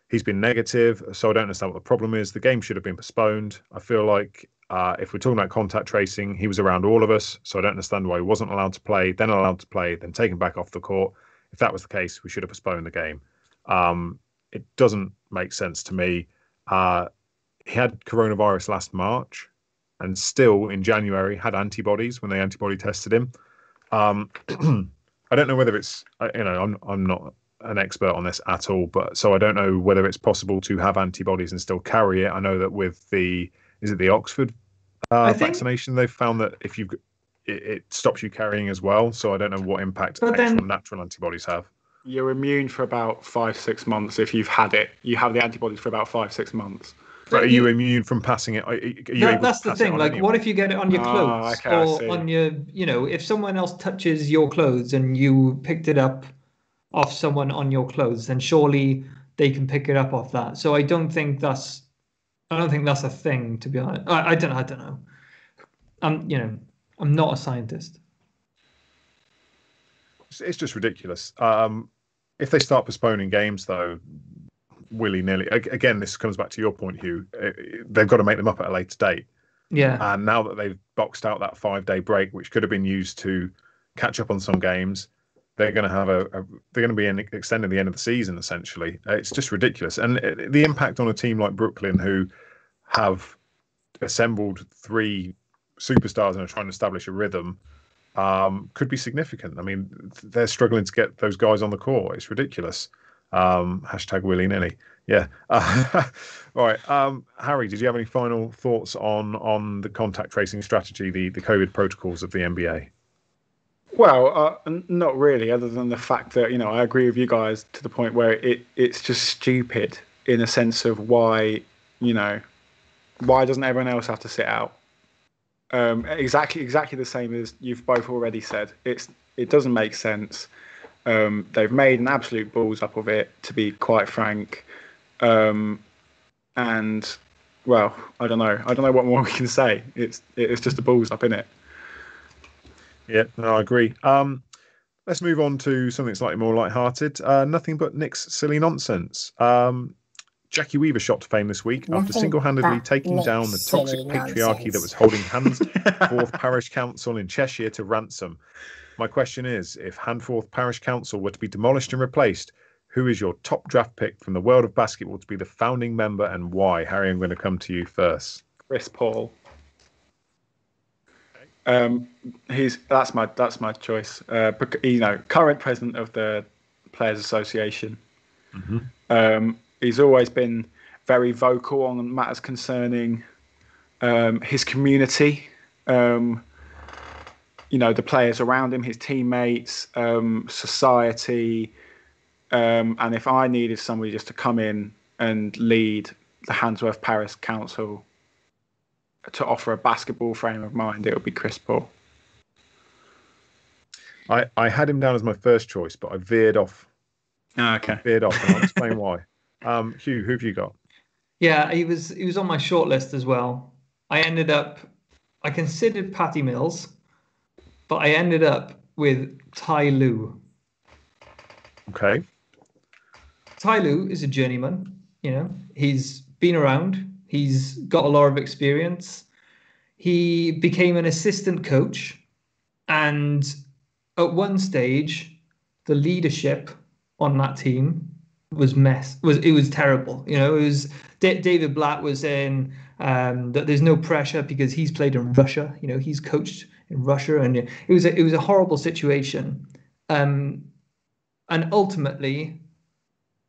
He's been negative, so I don't understand what the problem is. The game should have been postponed. I feel like if we're talking about contact tracing, he was around all of us, so I don't understand why he wasn't allowed to play, then allowed to play, then taken back off the court. If that was the case, we should have postponed the game. It doesn't make sense to me. He had coronavirus last March, and still in January had antibodies when they antibody tested him. I don't know whether it's, I'm not an expert on this at all, but so I don't know whether it's possible to have antibodies and still carry it. I know that with the Oxford vaccination, they've found that if it stops you carrying as well. So I don't know what impact natural antibodies have. You're immune for about 5-6 months if you've had it. You have the antibodies for about 5-6 months. But are you immune from passing it? That's the thing. Like, what if you get it on your clothes or on your, if someone else touches your clothes and you picked it up off someone on your clothes, then surely they can pick it up off that. So I don't think that's a thing, to be honest. I don't know. I'm not a scientist. It's just ridiculous. If they start postponing games, though, willy-nilly, again, this comes back to your point, Huw, they've got to make them up at a later date. Yeah. And now that they've boxed out that 5-day break, which could have been used to catch up on some games, they're going to have they're going to be extending the end of the season, essentially. It's just ridiculous. And the impact on a team like Brooklyn, who have assembled 3 superstars and are trying to establish a rhythm, could be significant. I mean, they're struggling to get those guys on the court. It's ridiculous. Hashtag willy-nilly. Yeah. All right. Harry, did you have any final thoughts on the contact tracing strategy, the COVID protocols of the NBA? Well, not really, other than the fact that, I agree with you guys to the point where it's just stupid in a sense of why doesn't everyone else have to sit out? Exactly the same as you've both already said. It doesn't make sense. They've made an absolute balls up of it, to be quite frank. And well, I don't know what more we can say. It's just a balls up, innit? Yeah, no, I agree. Let's move on to something slightly more lighthearted. Nothing but Knicks silly nonsense. Jackie Weaver shot to fame this week after single-handedly taking down the toxic patriarchy that was holding Handforth Parish Council in Cheshire to ransom. My question is, if Handforth Parish Council were to be demolished and replaced, who is your top draft pick from the world of basketball to be the founding member and why? Harry, I'm going to come to you first. Chris Paul. That's my choice. Current president of the Players Association. He's always been very vocal on matters concerning his community. The players around him, his teammates, society. And if I needed somebody just to come in and lead the Handsworth Parish Council to offer a basketball frame of mind, it would be Chris Paul. I had him down as my first choice, but I veered off. Okay. I veered off, and I'll explain why. Huw, who have you got? Yeah, he was on my short list as well. I considered Patty Mills, but I ended up with Ty Lue. Okay. Ty Lue is a journeyman. He's been around. He's got a lot of experience. He became an assistant coach, and at one stage, the leadership on that team was terrible. It was David Blatt was saying that there's no pressure because he's played in Russia. He's coached in Russia, and it was a horrible situation. And ultimately,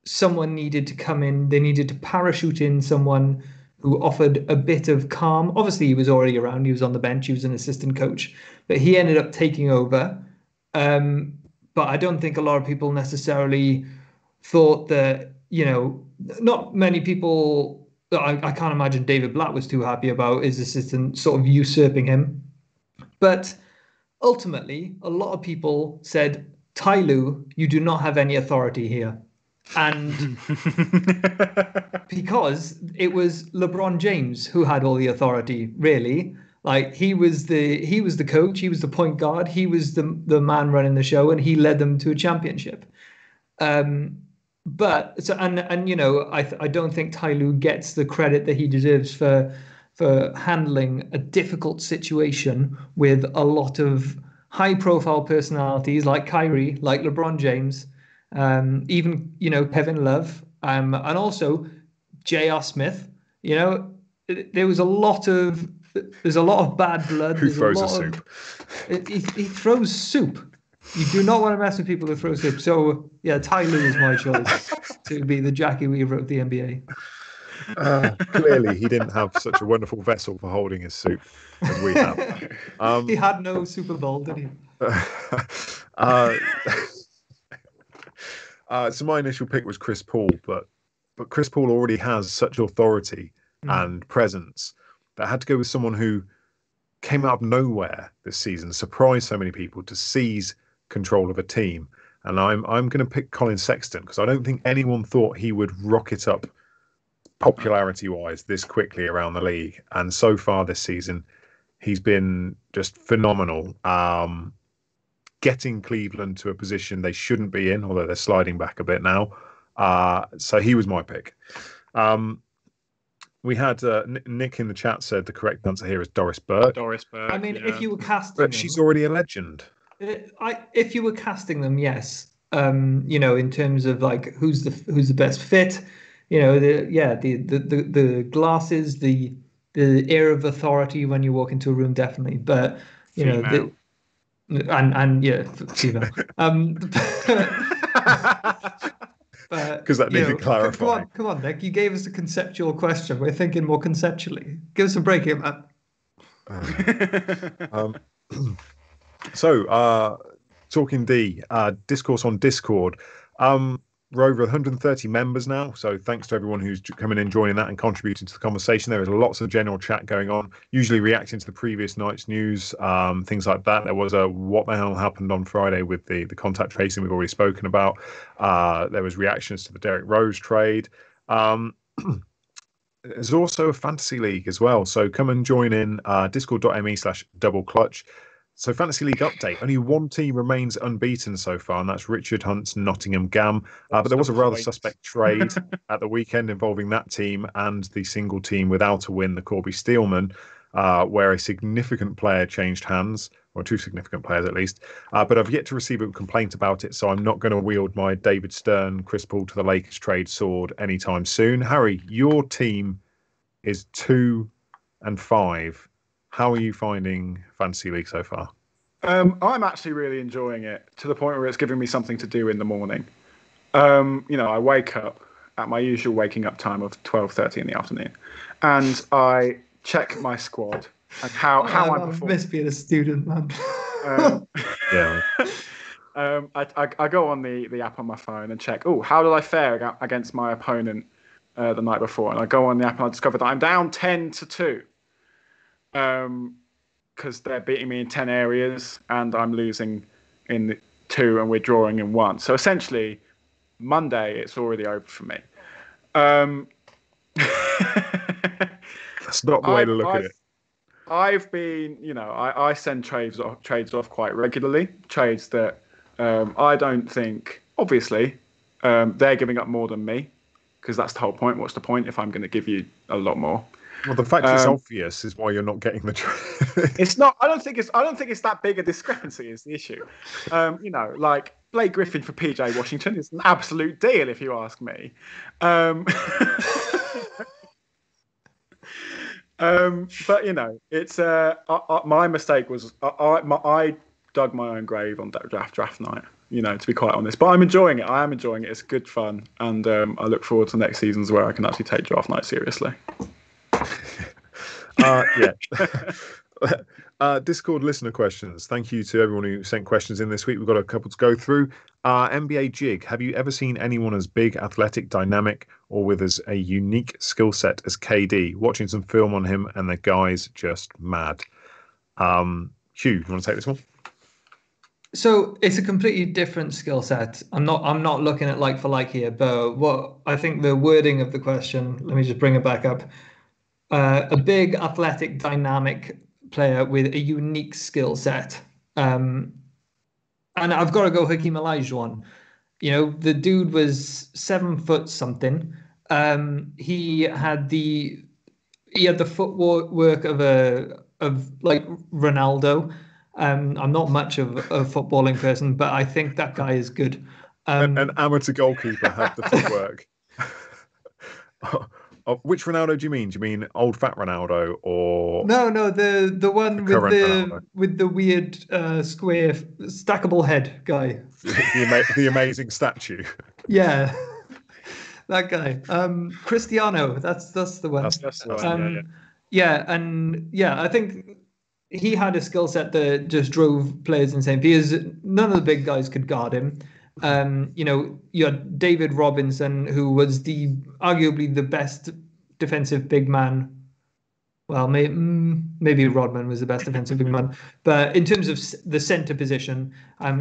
someone needed to come in. They needed to parachute in someone who offered a bit of calm. Obviously, he was already around. He was on the bench. He was an assistant coach, but he ended up taking over. But I don't think a lot of people necessarily thought that, not many people, I can't imagine David Blatt was too happy about his assistant sort of usurping him. But ultimately, a lot of people said, Ty Lue, you do not have any authority here. And because it was LeBron James who had all the authority, really. Like he was the coach, he was the point guard, he was the man running the show, and he led them to a championship. I don't think Ty Lue gets the credit that he deserves for handling a difficult situation with a lot of high-profile personalities like Kyrie, like LeBron James, even Kevin Love, and also J.R. Smith. There's a lot of bad blood. Who throws a soup? He throws soup. You do not want to mess with people who throw soup. So yeah, Ty Lue is my choice to be the Jackie Weaver of the NBA. Clearly, he didn't have such a wonderful vessel for holding his soup as we have. He had no Super Bowl, did he? So my initial pick was Chris Paul, but Chris Paul already has such authority and presence that I had to go with someone who came out of nowhere this season, surprised so many people to seize control of a team. And I'm going to pick Colin Sexton because I don't think anyone thought he would rocket up popularity-wise this quickly around the league. And so far this season, he's been just phenomenal. Getting Cleveland to a position they shouldn't be in, although they're sliding back a bit now. So he was my pick. We had Nick in the chat said the correct answer here is Doris Burke. Doris Burke. I mean, if you were casting But them, she's already a legend. If you were casting them, yes. In terms of like who's the best fit, the glasses, the air of authority when you walk into a room, definitely. But female. Female. Because that needed clarifying. Come on, Nick. You gave us a conceptual question. We're thinking more conceptually. Give us a break here, man. Talking discourse on Discord. We're over 130 members now, so thanks to everyone who's coming in, joining that and contributing to the conversation. There is lots of general chat going on, usually reacting to the previous night's news, things like that. There was a what the hell happened on Friday with the contact tracing we've already spoken about. There was reactions to the Derrick Rose trade. There's also a fantasy league as well, so come and join in discord.me/doubleclutch. So Fantasy League update. Only one team remains unbeaten so far, and that's Richard Hunt's Nottingham Gam. But there was a rather suspect trade at the weekend involving that team and the single team without a win, the Corby Steelman, where a significant player changed hands, or two significant players at least. But I've yet to receive a complaint about it, so I'm not going to wield my David Stern, Chris Paul to the Lakers trade sword anytime soon. Harry, your team is 2-5. How are you finding Fantasy League so far? I'm actually really enjoying it to the point where it's giving me something to do in the morning. I wake up at my usual waking up time of 12:30 in the afternoon, and I check my squad and how I'm performing. I miss being a student, man. Yeah. I go on the app on my phone and check. Oh, how did I fare against my opponent the night before? And I go on the app and I discover that I'm down 10-2. Because they're beating me in 10 areas and I'm losing in 2 and we're drawing in 1. So essentially, Monday it's already over for me. That's not the way to look at it. I've been, I send trades off quite regularly. Trades that I don't think, obviously, they're giving up more than me, because that's the whole point. What's the point if I'm going to give you a lot more? Well, the fact it's obvious is why you're not getting the trade. It's not. I don't think it's that big a discrepancy is the issue. Like Blake Griffin for PJ Washington is an absolute deal, if you ask me. But it's my mistake was I dug my own grave on that draft night. To be quite honest, but I'm enjoying it. I am enjoying it. It's good fun, and I look forward to next seasons where I can actually take draft night seriously. Discord listener questions. Thank you to everyone who sent questions in this week. We've got a couple to go through. NBA Jig, have you ever seen anyone as big, athletic, dynamic, or with as a unique skill set as KD? Watching some film on him and the guy's just mad. Huw, you want to take this one? So it's a completely different skill set. I'm not looking at like for like here, but what I think the wording of the question, let me just bring it back up. A big, athletic, dynamic player with a unique skill set. And I've got to go Hakeem Olajuwon. The dude was 7 foot something. He had the footwork of like Ronaldo. I'm not much of a footballing person, but I think that guy is good. An amateur goalkeeper had the footwork. Which Ronaldo do you mean? Do you mean old fat Ronaldo or no? The one with the weird square stackable head guy. the amazing statue. Yeah, that guy. Cristiano. That's the one. That's the one. I think he had a skill set that just drove players insane because none of the big guys could guard him. You had David Robinson, who was arguably the best defensive big man. Well, maybe Rodman was the best defensive big man, but in terms of the center position,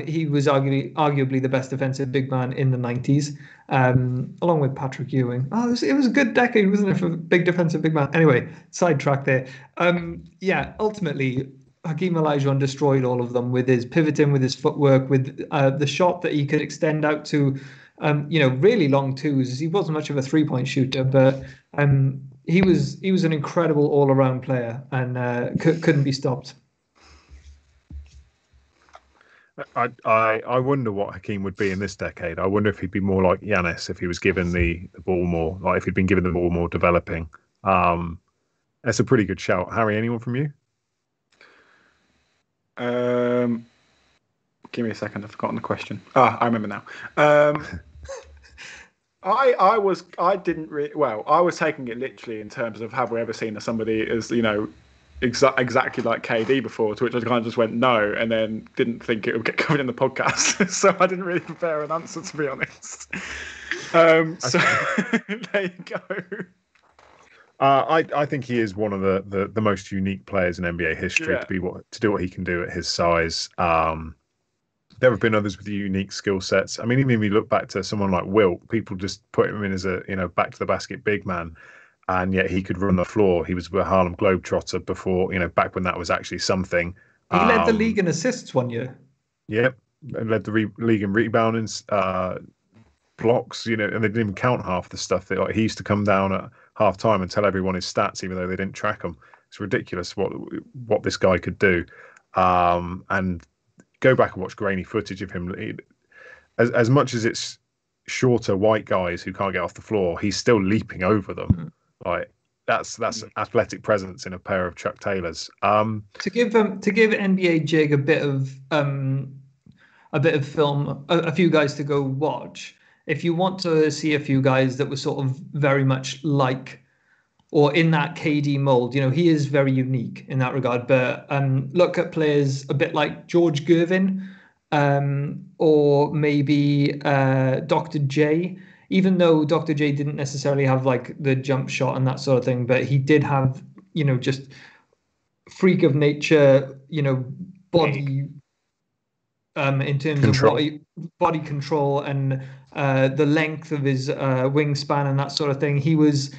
he was arguably the best defensive big man in the 90s, along with Patrick Ewing. It was a good decade, wasn't it, for big defensive big man? Anyway, sidetrack there. Ultimately, Hakeem Olajuwon destroyed all of them with his pivoting, with his footwork, with the shot that he could extend out to, really long twos. He wasn't much of a 3-point shooter, but he was an incredible all-around player and couldn't be stopped. I wonder what Hakeem would be in this decade. I wonder if he'd be more like Giannis if he was given the ball more, like if he'd been given the ball more developing. That's a pretty good shout. Harry, anyone from you? Give me a second. I've forgotten the question. I remember now. I was taking it literally in terms of have we ever seen somebody as exactly like KD before, to which I kind of just went no, and then didn't think it would get covered in the podcast, so I didn't really prepare an answer, to be honest. So there you go. I think he is one of the most unique players in NBA history to do what he can do at his size. There have been others with unique skill sets. I mean, even if you look back to someone like Wilt, people just put him in as a back to the basket big man, and yet he could run the floor. He was a Harlem Globetrotter before, back when that was actually something. He led the league in assists one year. Yep, and led the league in rebounding, blocks. And they didn't even count half the stuff that he used to come down at half time and tell everyone his stats, even though they didn't track them. It's ridiculous what this guy could do. And go back and watch grainy footage of him. As much as it's shorter white guys who can't get off the floor, he's still leaping over them. Like That's athletic presence in a pair of Chuck Taylors. To give NBA Jig a bit of film, a few guys to go watch. If you want to see a few guys that were sort of very much like or in that KD mold, he is very unique in that regard. But look at players a bit like George Gervin, or maybe Dr. J. Even though Dr. J didn't necessarily have like the jump shot and that sort of thing, but he did have, just freak of nature, body in terms Control. of body control and the length of his wingspan and that sort of thing. He was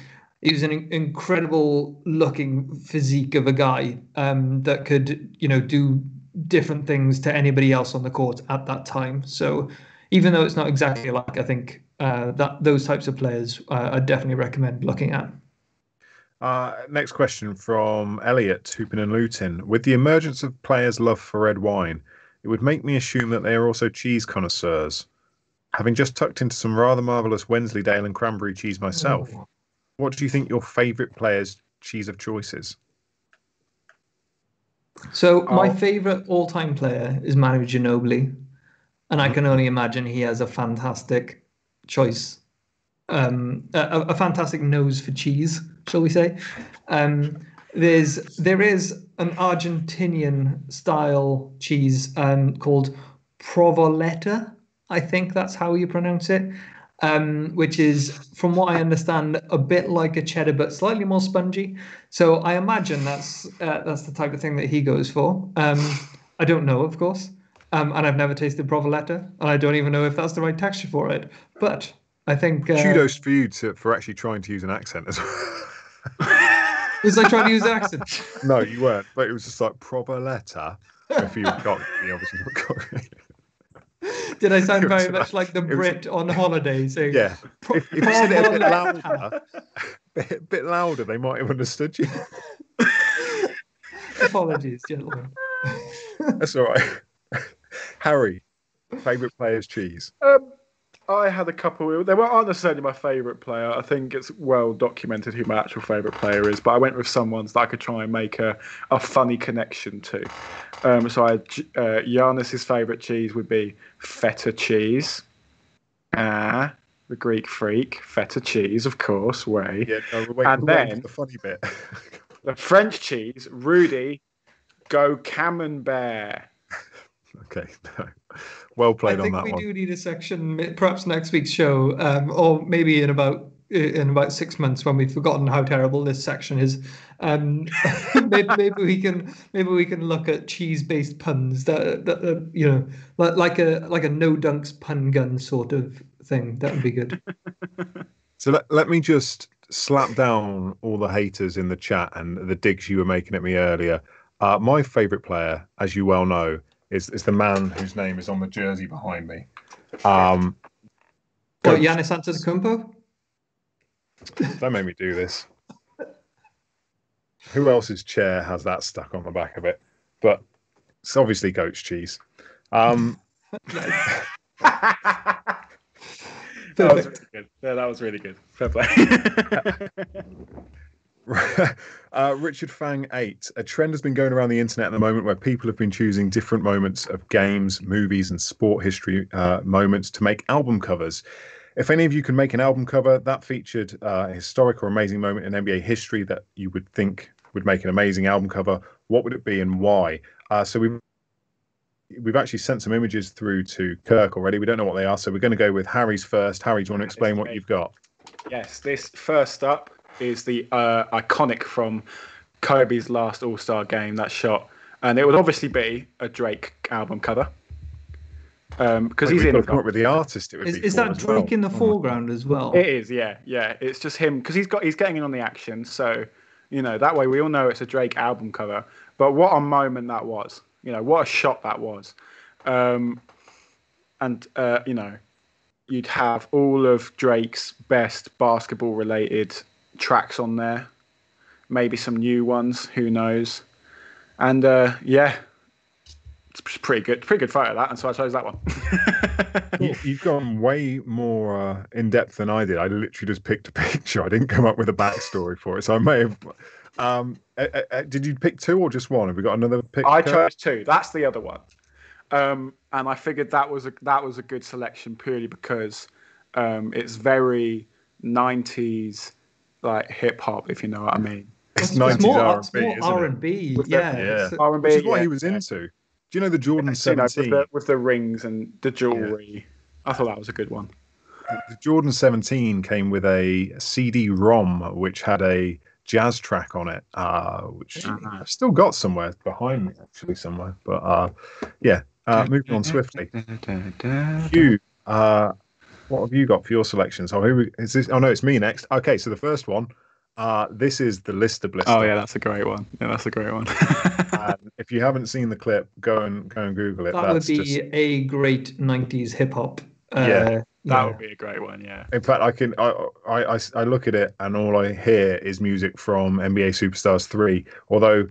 an incredible looking physique of a guy that could, do different things to anybody else on the court at that time. So even though it's not exactly like, I think that those types of players I definitely recommend looking at. Next question from Elliot, Hoopin and Luton. With the emergence of players' love for red wine, it would make me assume that they are also cheese connoisseurs. Having just tucked into some rather marvellous Wensleydale and cranberry cheese myself, what do you think your favourite player's cheese of choice is? So my favourite all-time player is Manu Ginobili, and I can only imagine he has a fantastic choice, a fantastic nose for cheese, shall we say? There is an Argentinian style cheese called provoleta. I think that's how you pronounce it. Which is, from what I understand, a bit like a cheddar, but slightly more spongy. So I imagine that's the type of thing that he goes for. I don't know, of course, and I've never tasted provoleta, and I don't even know if that's the right texture for it. But I think kudos for you for actually trying to use an accent as well. Was I trying to use an accent? No, you weren't. But it was just like provoleta. If you got me, obviously not got. Did I sound very much like the Brit on holiday? Saying, yeah. If you said it a bit louder, they might have understood you. Apologies, gentlemen. That's all right. Harry, favourite player's cheese? I had a couple. They aren't necessarily my favourite player. I think it's well documented who my actual favourite player is, but I went with some ones that I could try and make a funny connection to. So Giannis's favourite cheese would be feta cheese. The Greek freak, feta cheese, of course, way. Yeah, no, and then the funny bit. The French cheese, Rudy, go Camembert. Okay, no. Well played on that one. I think we do need a section, perhaps next week's show, or maybe in about 6 months when we've forgotten how terrible this section is. Maybe we can look at cheese-based puns that like a no dunks pun gun sort of thing. That would be good. So let me just slap down all the haters in the chat and the digs you were making at me earlier. My favourite player, as you well know, is the man whose name is on the jersey behind me. Giannis Antetokounmpo? Don't make me do this. Who else's chair has that stuck on the back of it? But it's obviously goat's cheese. That was really good. Yeah, that was really good. Fair play. Richard Fang 8. A trend has been going around the internet at the moment where people have been choosing different moments of games, movies, and sport history moments to make album covers. If any of you can make an album cover that featured a historic or amazing moment in NBA history that you would think would make an amazing album cover, what would it be and why? So we've actually sent some images through to Kirk already. We don't know what they are, so we're going to go with Harry's first. Harry, do you want to explain what you've got? Yes, this first up is the iconic from Kobe's last All-Star game, that shot. And it would obviously be a Drake album cover. Because he's in. Come up with the artist. It would is that Drake in the foreground as well? It is, yeah. It's just him because he's getting in on the action. So, that way we all know it's a Drake album cover. But what a moment that was. What a shot that was. You'd have all of Drake's best basketball-related tracks on there. Maybe some new ones, who knows. And, it's pretty good photo that, and so I chose that one. You've gone way more in depth than I did. I literally just picked a picture. I didn't come up with a backstory for it, so I may have. Did you pick two or just one? Have we got another pick? I chose two. That's the other one, and I figured that was a good selection purely because it's very 90s like hip hop, if you know what I mean. It's It's 90s more R&B, isn't R&B, it? yeah. R&B, Which is what yeah, he was into. Do you know the Jordan You know, 17? with the rings and the jewelry. I thought that was a good one. The Jordan 17 came with a CD-ROM which had a jazz track on it, which I've still got somewhere behind me, actually, somewhere. But moving on swiftly. Huw, what have you got for your selections? Is this? Oh no, it's me next. Okay, so the first one. This is the Lister Blister. Oh yeah, that's a great one. Yeah, that's a great one. If you haven't seen the clip, go and Google it. That would be a great 90s hip hop. That would be a great one. Yeah. In fact, I look at it and all I hear is music from NBA Superstars 3. Although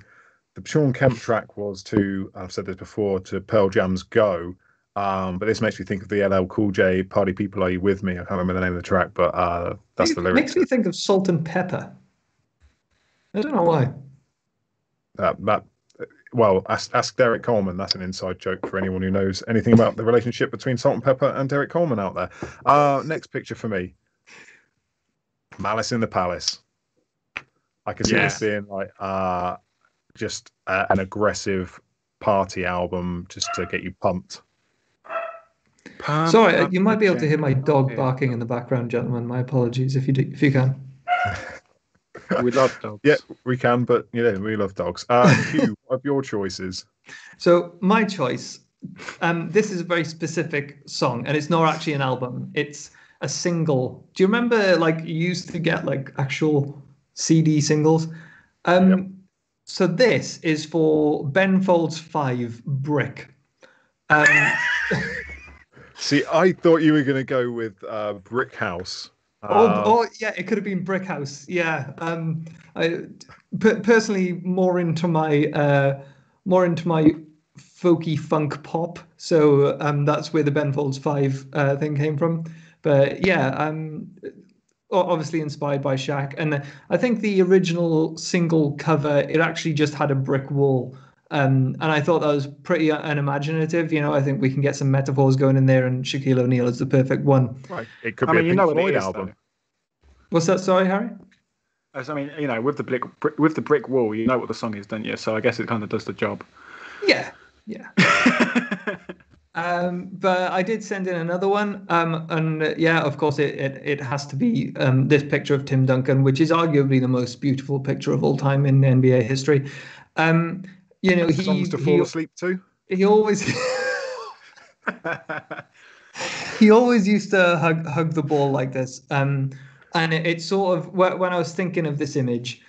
the Sean Kemp track was I've said this before, to Pearl Jam's Go. But this makes me think of the LL Cool J Party People Are You With Me? I can't remember the name of the track, but that's the lyrics. Makes me think of Salt and Pepper. I don't know why. Well, ask Derek Coleman. That's an inside joke for anyone who knows anything about the relationship between Salt and Pepper and Derek Coleman out there. Next picture for me. Malice in the Palace. I could see this being like just an aggressive party album just to get you pumped. Sorry, you might be able to hear my dog barking in the background, gentlemen. My apologies if you can. We love dogs. Yeah, we can, but we love dogs. Huw, what are your choices? So my choice, this is a very specific song, and it's not actually an album. It's a single. Do you remember, like, you used to get like actual CD singles? Yep. So this is for Ben Folds 5 Brick. See, I thought you were going to go with Brick House. Yeah, it could have been Brick House. Yeah, I personally more into my folky funk pop. So that's where the Ben Folds 5 thing came from. But yeah, obviously inspired by Shaq, and I think the original single cover, it actually just had a brick wall. And I thought that was pretty unimaginative. I think we can get some metaphors going in there, and Shaquille O'Neal is the perfect one. Right. It could be a Pink Floyd album. Though. What's that? Sorry, Harry? With the brick wall, you know what the song is, don't you? So I guess it kind of does the job. Yeah. But I did send in another one, and of course, it has to be this picture of Tim Duncan, which is arguably the most beautiful picture of all time in NBA history. Songs to fall asleep to. He always he always used to hug the ball like this. And it sort of, when I was thinking of this image,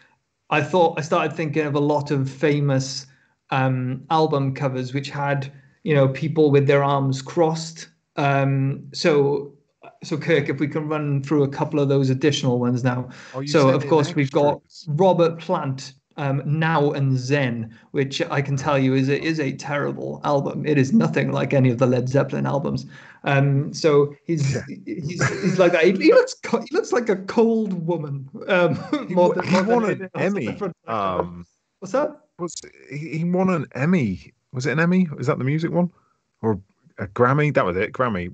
I started thinking of a lot of famous album covers which had people with their arms crossed. So Kirk, if we can run through a couple of those additional ones now. So of course we've got Robert Plant. Now and Zen, which I can tell you is a terrible album. It is nothing like any of the Led Zeppelin albums. So he's like that. He looks like a cold woman. He won an Emmy. What's that? He won an Emmy. Was it an Emmy? Is that the music one, or a Grammy? That was it, Grammy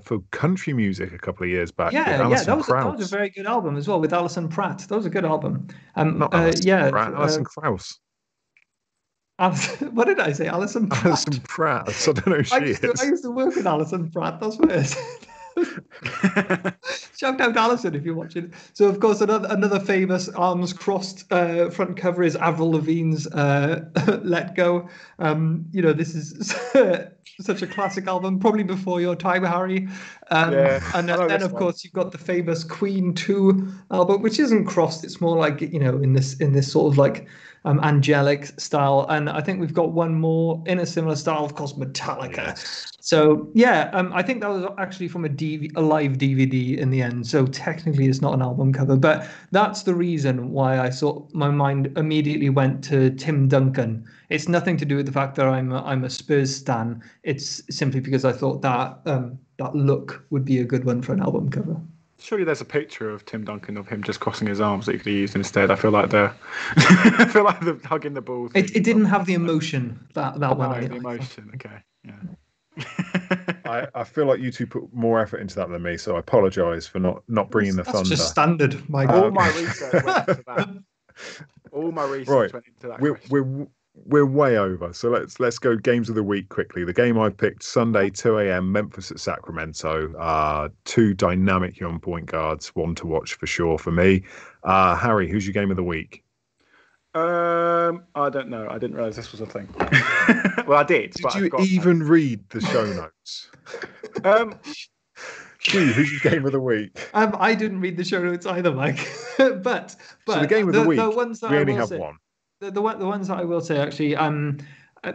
for country music a couple of years back. Yeah, that was a very good album as well with Alison Pratt. That was a good album. Not Alison Pratt, Alison Krauss. What did I say? Alison Pratt. Alison Pratt. I don't know who she is. I used to work with Alison Pratt. That's what it is. Shout out Alison if you're watching. So of course another famous arms crossed front cover is Avril Lavigne's Let Go. This is such a classic album, probably before your time, Harry. And then of course you've got the famous Queen 2 album, which isn't crossed. It's more like in this sort of like angelic style. And I think we've got one more in a similar style, of course, Metallica. Yes. So I think that was actually from a live DVD in the end. So technically it's not an album cover, but that's the reason why my mind immediately went to Tim Duncan It's nothing to do with the fact that I'm a Spurs stan. It's simply because I thought that that look would be a good one for an album cover. Surely there's a picture of Tim Duncan of him just crossing his arms that you could have used instead. I feel like they're hugging the balls. It didn't have the emotion that one. The emotion. Okay. Yeah. I feel like you two put more effort into that than me, so I apologise for not bringing the thunder. That's just standard. All my research went into that. All my research went into that. We're way over, so let's go games of the week quickly. The game I picked Sunday 2 a.m. Memphis at Sacramento. Two dynamic young point guards, one to watch for sure for me. Harry, who's your game of the week? I don't know. I didn't realise this was a thing. Well, I did. Did you even read the show notes? Huw, who's your game of the week? I didn't read the show notes either, Mike. but so the game of the week, the ones that we only have one. The ones that I will say, actually,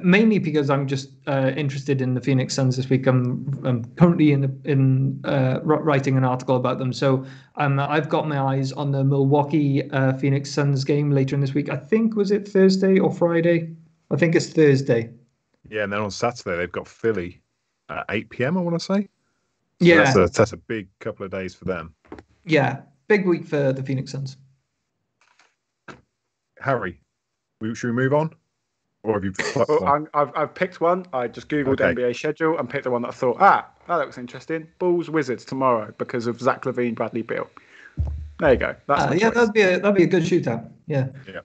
mainly because I'm just interested in the Phoenix Suns this week. I'm currently in writing an article about them. So I've got my eyes on the Milwaukee Phoenix Suns game later in this week. I think, was it Thursday or Friday? I think it's Thursday. Yeah, and then on Saturday, they've got Philly at 8 p.m, I want to say. So yeah. That's a big couple of days for them. Yeah, big week for the Phoenix Suns. Harry, should we move on? Or have you I've picked one. I just Googled NBA schedule and picked the one that I thought, that looks interesting. Bulls Wizards tomorrow because of Zach LaVine, Bradley Beal. There you go. That's that'd be a good shootout. Yeah. Yeah.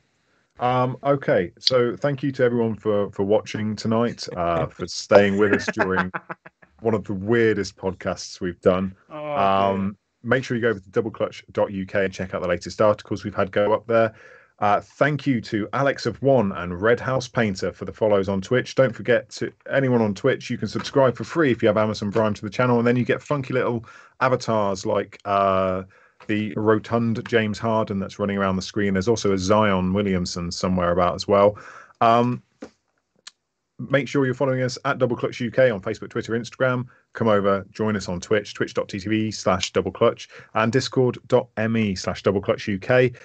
Okay, so thank you to everyone for watching tonight, for staying with us during one of the weirdest podcasts we've done. Make sure you go over to doubleclutch.uk and check out the latest articles we've had go up there. Thank you to Alex of One and Red House Painter for the follows on Twitch. Don't forget, to anyone on Twitch, you can subscribe for free if you have Amazon Prime to the channel, and then you get funky little avatars like the rotund James Harden that's running around the screen. There's also a Zion Williamson somewhere about as well. Make sure you're following us at Double Clutch UK on Facebook, Twitter, Instagram. Come over, join us on Twitch, twitch.tv/doubleclutch and discord.me/doubleclutchuk.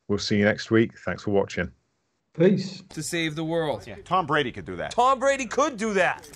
We'll see you next week. Thanks for watching. Peace. To save the world. Yeah, Tom Brady could do that. Tom Brady could do that.